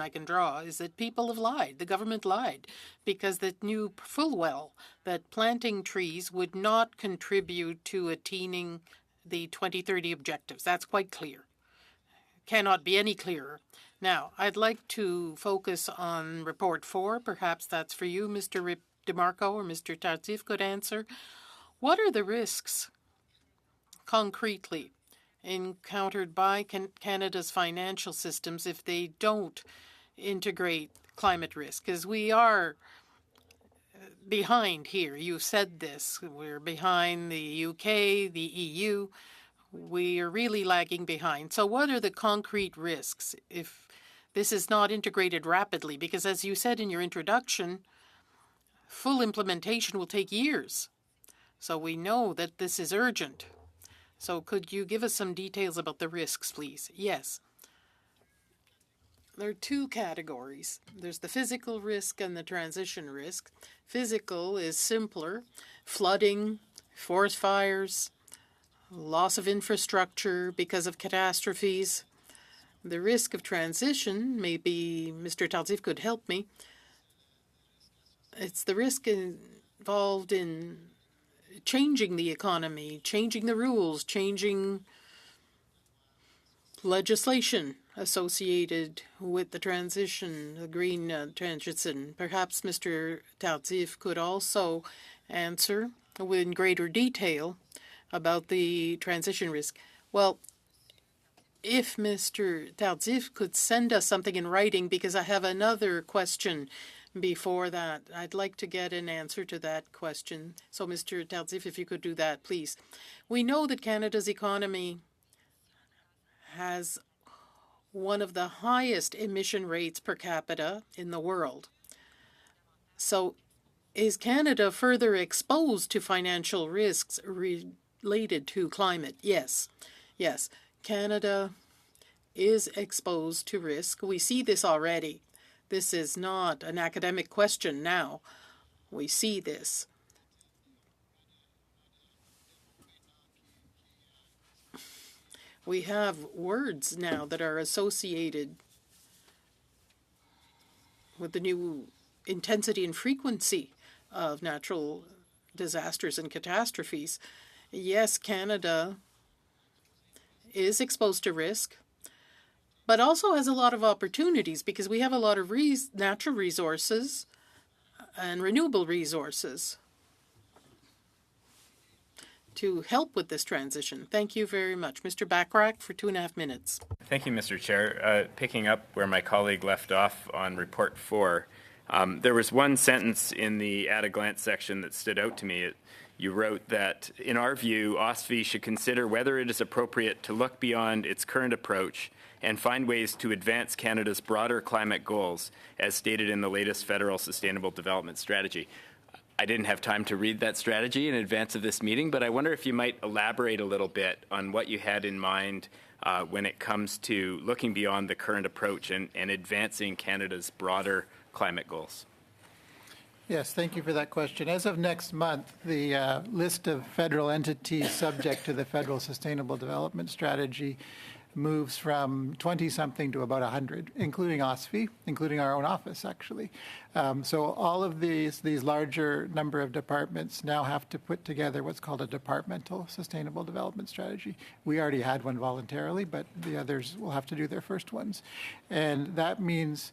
I can draw is that people have lied. The government lied because they knew full well that planting trees would not contribute to attaining the 2030 objectives. That's quite clear. Cannot be any clearer. Now, I'd like to focus on Report 4. Perhaps that's for you, Mr. DeMarco, or Mr. Tardif could answer. What are the risks, concretely, encountered by Canada's financial systems if they don't integrate climate risk? Because we are behind here. You said this. We're behind the UK, the EU. We are really lagging behind. So what are the concrete risks if this is not integrated rapidly? Because as you said in your introduction, full implementation will take years. So we know that this is urgent. So could you give us some details about the risks, please? Yes. There are two categories. There's the physical risk and the transition risk. Physical is simpler: flooding, forest fires, loss of infrastructure because of catastrophes. The risk of transition, maybe Mr. Tardif could help me. It's the risk involved in changing the economy, changing the rules, changing legislation associated with the transition, the green transition. Perhaps Mr. Tardif could also answer in greater detail about the transition risk. Well, if Mr. Tardif could send us something in writing, because I have another question before that. I'd like to get an answer to that question. So, Mr. Tardif, if you could do that, please. We know that Canada's economy has one of the highest emission rates per capita in the world. So, is Canada further exposed to financial risks related to climate? Yes. Yes. Canada is exposed to risk. We see this already. This is not an academic question now. We see this. We have words now that are associated with the new intensity and frequency of natural disasters and catastrophes. Yes, Canada is exposed to risk, but also has a lot of opportunities because we have a lot of natural resources and renewable resources to help with this transition. Thank you very much. Mr. Bachrach for 2.5 minutes. Thank you, Mr. Chair. Picking up where my colleague left off on Report 4, there was one sentence in the at a glance section that stood out to me. You wrote that, in our view, OSFI should consider whether it is appropriate to look beyond its current approach and find ways to advance Canada's broader climate goals, as stated in the latest Federal Sustainable Development Strategy. I didn't have time to read that strategy in advance of this meeting, but I wonder if you might elaborate a little bit on what you had in mind when it comes to looking beyond the current approach and advancing Canada's broader climate goals. Yes, thank you for that question. As of next month, the list of federal entities subject to the Federal Sustainable Development Strategy moves from 20-something to about 100, including OSFI, including our own office, actually. So all of these larger number of departments now have to put together what's called a departmental sustainable development strategy. We already had one voluntarily, but the others will have to do their first ones. And that means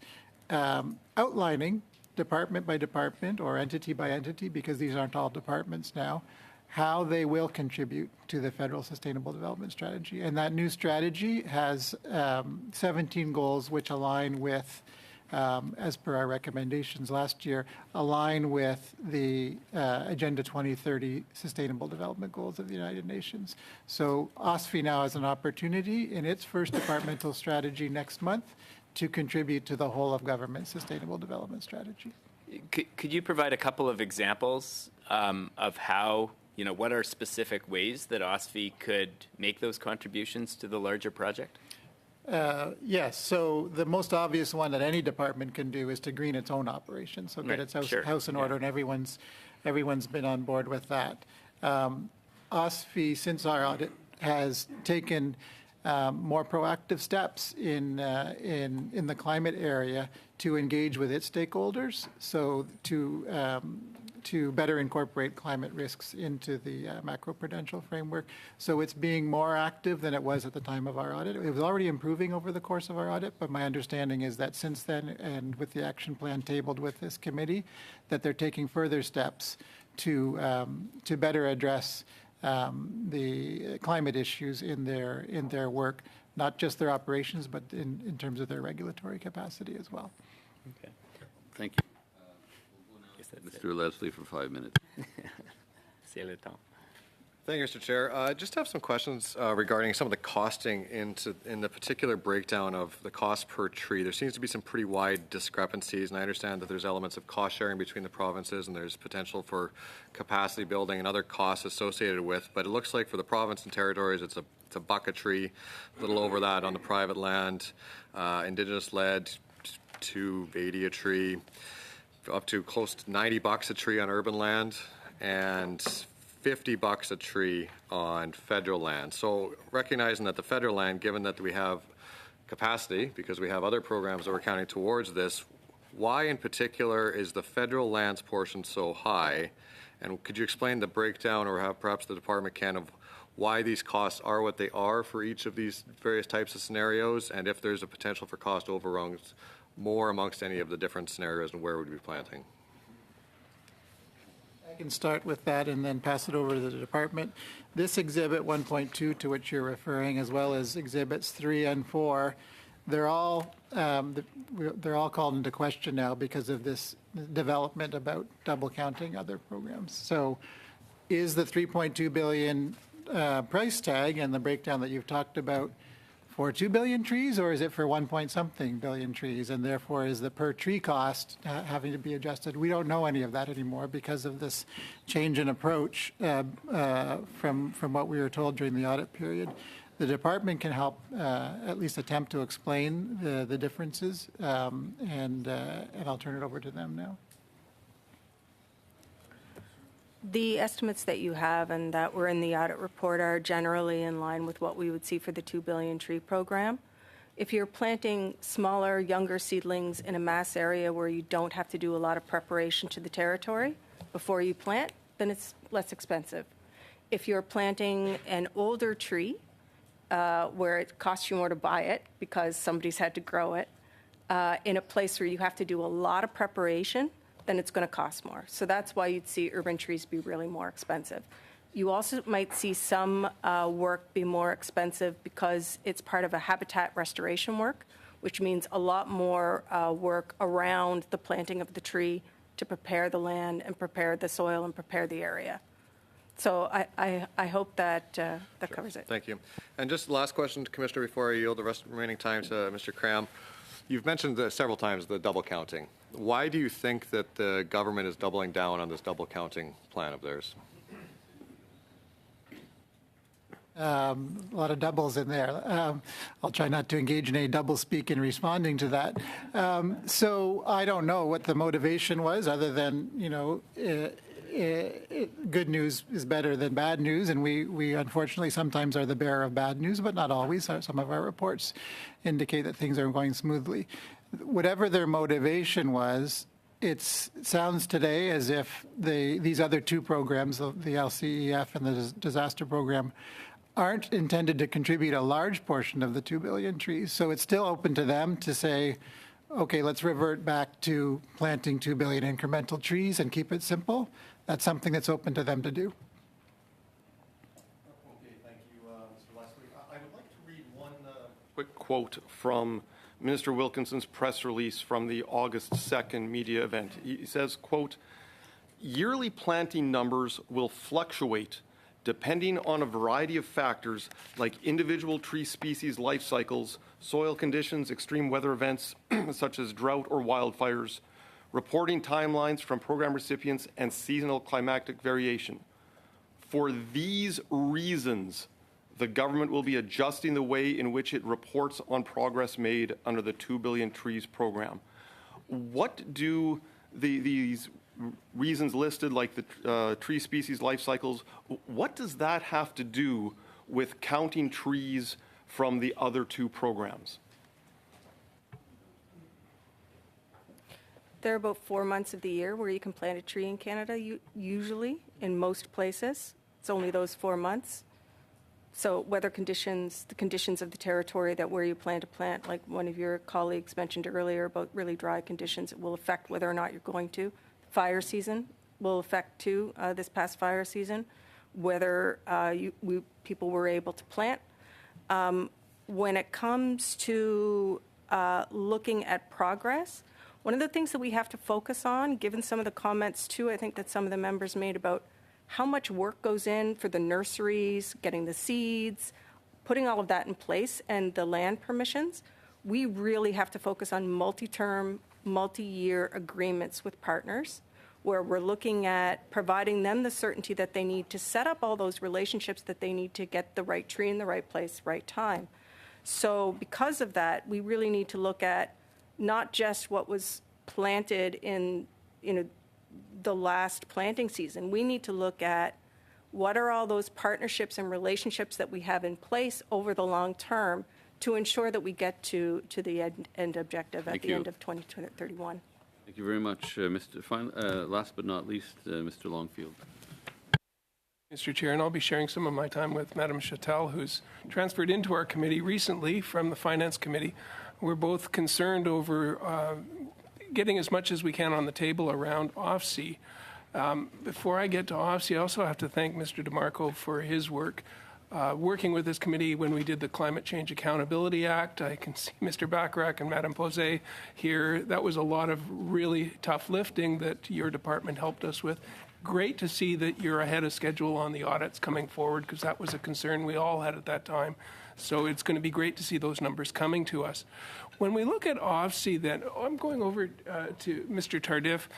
outlining department by department or entity by entity, because these aren't all departments now, how they will contribute to the Federal Sustainable Development Strategy. And that new strategy has 17 goals which align with, as per our recommendations last year, align with the Agenda 2030 Sustainable Development Goals of the United Nations. So OSFI now has an opportunity in its first departmental strategy next month to contribute to the whole of government sustainable development strategy. Could you provide a couple of examples of how, what are specific ways that OSFI could make those contributions to the larger project? Yes. So the most obvious one that any department can do is to green its own operations, so get its house in order, and everyone's been on board with that. OSFI, since our audit, has taken more proactive steps in the climate area to engage with its stakeholders, so to better incorporate climate risks into the macroprudential framework. So it's being more active than it was at the time of our audit. It was already improving over the course of our audit, but my understanding is that since then, and with the action plan tabled with this committee, that they're taking further steps to better address the climate issues in their work, not just their operations, but in terms of their regulatory capacity as well. Okay. Thank you. Mr. Leslie for 5 minutes. Thank you, Mr. Chair. I just have some questions regarding some of the costing in the particular breakdown of the cost per tree. There seems to be some pretty wide discrepancies, and I understand that there's elements of cost sharing between the provinces, and there's potential for capacity building and other costs associated with. But it looks like for the province and territories, it's a buck a tree, a little over that on the private land, Indigenous-led, $2.80 a tree, up to close to $90 a tree on urban land, and $50 a tree on federal land. So recognizing that the federal land, given that we have capacity, because we have other programs that we're counting towards this, why in particular is the federal lands portion so high? And could you explain the breakdown, or have perhaps the department can, of why these costs are what they are for each of these various types of scenarios, and if there's a potential for cost overruns more amongst any of the different scenarios, and where would we be planting? I can start with that and then pass it over to the department. This Exhibit 1.2 to which you're referring, as well as Exhibits 3 and 4, they're all called into question now because of this development about double counting other programs. So is the 3.2 billion price tag and the breakdown that you've talked about for 2 billion trees, or is it for 1 point something billion trees? And therefore, is the per tree cost having to be adjusted? We don't know any of that anymore because of this change in approach from what we were told during the audit period. The department can help at least attempt to explain the differences, and I'll turn it over to them now. The estimates that you have and that were in the audit report are generally in line with what we would see for the 2 billion tree program. If you're planting smaller, younger seedlings in a mass area where you don't have to do a lot of preparation to the territory before you plant, then it's less expensive. If you're planting an older tree where it costs you more to buy it because somebody's had to grow it, in a place where you have to do a lot of preparation, then it's going to cost more. So that's why you'd see urban trees be really more expensive. You also might see some work be more expensive because it's part of a habitat restoration work, which means a lot more work around the planting of the tree to prepare the land and prepare the soil and prepare the area. So I hope that that covers it. Thank you. And just last question, Commissioner, before I yield the rest of the remaining time to Mr. Cram. You've mentioned several times the double counting. Why do you think that the government is doubling down on this double counting plan of theirs? A lot of doubles in there. I'll try not to engage in any double speak in responding to that. So I don't know what the motivation was, other than, good news is better than bad news, and we unfortunately sometimes are the bearer of bad news, but not always. Some of our reports indicate that things are going smoothly. Whatever their motivation was, it sounds today as if these other two programs, the LCEF and the disaster program, aren't intended to contribute a large portion of the 2 billion trees. So it's still open to them to say, okay, let's revert back to planting 2 billion incremental trees and keep it simple. That's something that's open to them to do. Okay, thank you, Mr. Leslie. I would like to read one quick quote from Minister Wilkinson's press release from the August 2nd media event. He says, quote, "Yearly planting numbers will fluctuate depending on a variety of factors like individual tree species life cycles, soil conditions, extreme weather events such as drought or wildfires, reporting timelines from program recipients, and seasonal climatic variation. For these reasons, the government will be adjusting the way in which it reports on progress made under the 2 Billion Trees program." What do these reasons listed, like the tree species life cycles, what does that have to do with counting trees from the other two programs? There are about 4 months of the year where you can plant a tree in Canada, usually, in most places. It's only those 4 months. So weather conditions, the conditions of the territory that where you plan to plant, like one of your colleagues mentioned earlier about really dry conditions, it will affect whether or not you're going to. Fire season will affect too, this past fire season, whether people were able to plant. When it comes to looking at progress, one of the things that we have to focus on, given some of the comments too, I think that some of the members made about how much work goes in for the nurseries, getting the seeds, putting all of that in place, and the land permissions, we really have to focus on multi-term, multi-year agreements with partners, where we're looking at providing them the certainty that they need to set up all those relationships that they need to get the right tree in the right place, right time. So because of that, we really need to look at not just what was planted in, the last planting season. We need to look at what are all those partnerships and relationships that we have in place over the long term to ensure that we get to the end objective at the end of 2031. Thank you very much, Mr. Last but not least, Mr. Longfield. Mr. Chair, and I'll be sharing some of my time with Madam Chattel, who's transferred into our committee recently from the Finance Committee. We're both concerned over getting as much as we can on the table around OFC. Before I get to OFSI, I also have to thank Mr. DeMarco for his work. Working with this committee when we did the Climate Change Accountability Act, I can see Mr. Bacharach and Madame Posey here. That was a lot of really tough lifting that your department helped us with. Great to see that you're ahead of schedule on the audits coming forward, because that was a concern we all had at that time. So it's going to be great to see those numbers coming to us. When we look at OFSI, then, I'm going over to Mr. Tardif.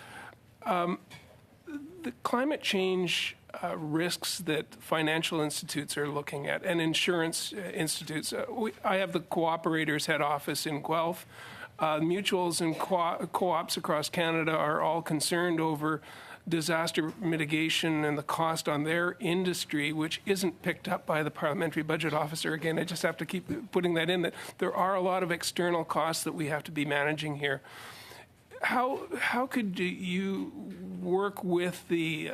The climate change risks that financial institutes are looking at and insurance institutes. I have the cooperators head office in Guelph. Mutuals and co-ops across Canada are all concerned over disaster mitigation and the cost on their industry, which isn't picked up by the parliamentary budget officer. Again, I just have to keep putting that in, that there are a lot of external costs that we have to be managing here. How could you work with the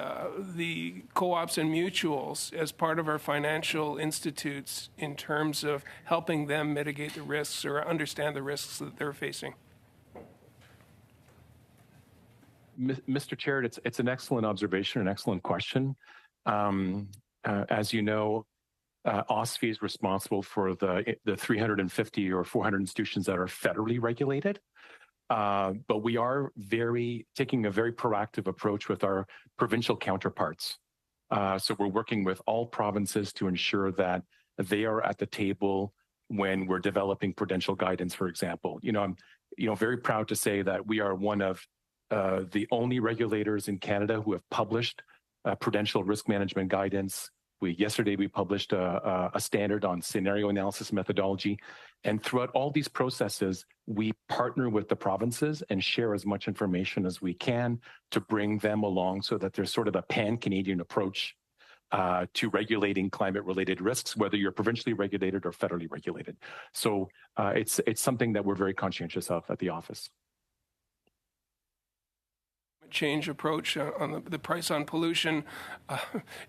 co-ops and mutuals as part of our financial institutes in terms of helping them mitigate the risks or understand the risks that they're facing? Mr. Chair, it's an excellent observation, an excellent question. As you know, OSFI is responsible for the 350 or 400 institutions that are federally regulated. But we are taking a very proactive approach with our provincial counterparts. So we're working with all provinces to ensure that they are at the table when we're developing prudential guidance, for example. I'm very proud to say that we are one of the only regulators in Canada who have published prudential risk management guidance. Yesterday we published a standard on scenario analysis methodology. And throughout all these processes, we partner with the provinces and share as much information as we can to bring them along so that there's sort of a pan-Canadian approach to regulating climate-related risks, whether you're provincially regulated or federally regulated. So it's something that we're very conscientious of at the office. Change approach on the price on pollution.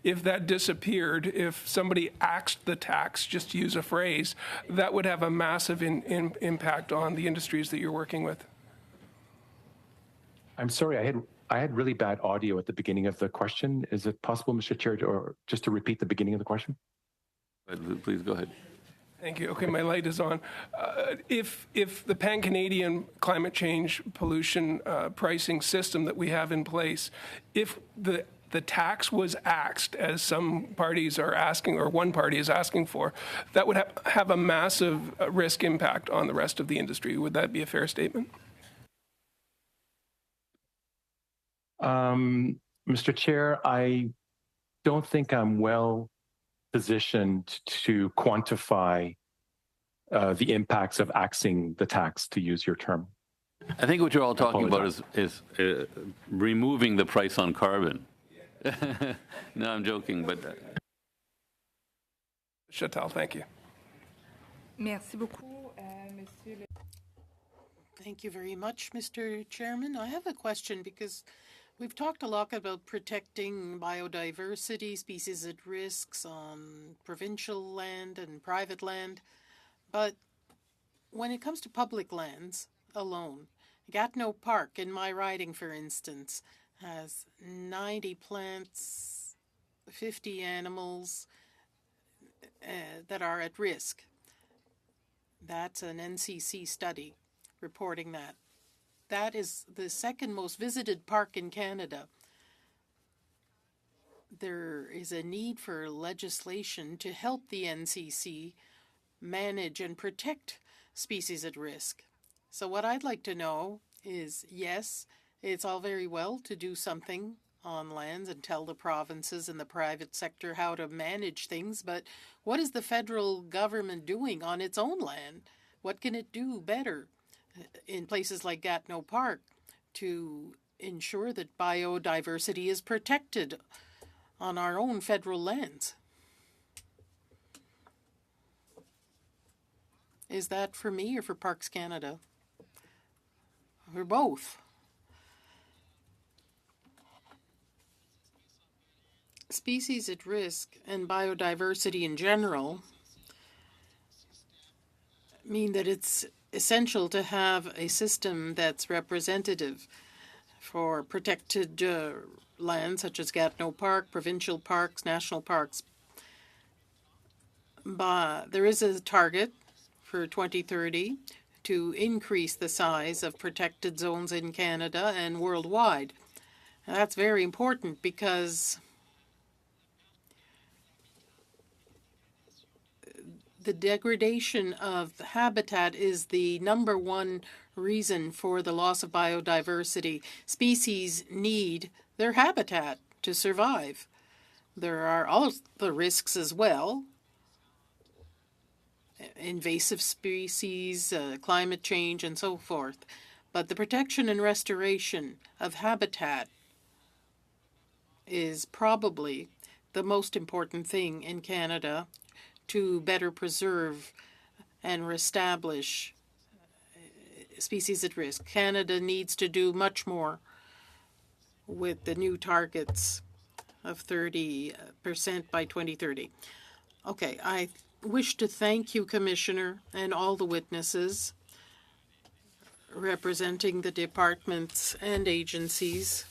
If that disappeared, if somebody axed the tax, just to use a phrase, that would have a massive impact on the industries that you're working with. I'm sorry, I had really bad audio at the beginning of the question. Is it possible, Mr. Chair, or just to repeat the beginning of the question? Please go ahead. Thank you. Okay, my light is on. If the pan-Canadian climate change pollution pricing system that we have in place, if the tax was axed, as some parties are asking, or one party is asking for, that would have a massive risk impact on the rest of the industry. Would that be a fair statement? Mr. Chair, I don't think I'm well positioned to quantify the impacts of axing the tax, to use your term. I think what you're all talking about is removing the price on carbon. No, I'm joking, but... Chantal, thank you. Merci beaucoup, Monsieur. Thank you very much, Mr. Chairman. I have a question because we've talked a lot about protecting biodiversity, species at risks on provincial land and private land. But when it comes to public lands alone, Gatineau Park in my riding, for instance, has 90 plants, 50 animals that are at risk. That's an NCC study reporting that. That is the second most visited park in Canada. There is a need for legislation to help the NCC manage and protect species at risk. So what I'd like to know is, yes, it's all very well to do something on lands and tell the provinces and the private sector how to manage things, but what is the federal government doing on its own land? What can it do better in places like Gatineau Park to ensure that biodiversity is protected on our own federal lands? Is that for me or for Parks Canada? Or both? Species at risk and biodiversity in general mean that it's essential to have a system that's representative. for protected land such as Gatineau Park, provincial parks, national parks. But there is a target for 2030 to increase the size of protected zones in Canada and worldwide. And that's very important because the degradation of habitat is the #1 reason for the loss of biodiversity. Species need their habitat to survive. There are all the risks as well. Invasive species, climate change, and so forth. But the protection and restoration of habitat is probably the most important thing in Canada to better preserve and reestablish species at risk. Canada needs to do much more with the new targets of 30% by 2030. Okay, I wish to thank you, Commissioner, and all the witnesses representing the departments and agencies.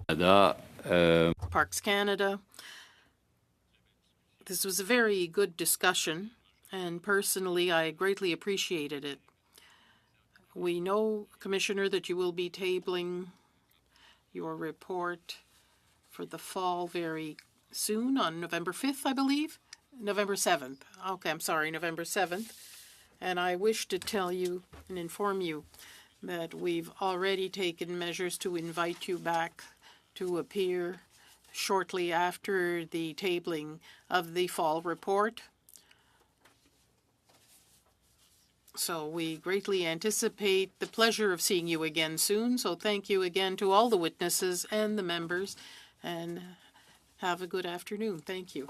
Parks Canada. This was a very good discussion, and personally, I greatly appreciated it. We know, Commissioner, that you will be tabling your report for the fall very soon on November 5th, I believe? November 7th. Okay, I'm sorry, November 7th. And I wish to tell you and inform you that we've already taken measures to invite you back to appear shortly after the tabling of the fall report. So we greatly anticipate the pleasure of seeing you again soon. So thank you again to all the witnesses and the members, and have a good afternoon. Thank you.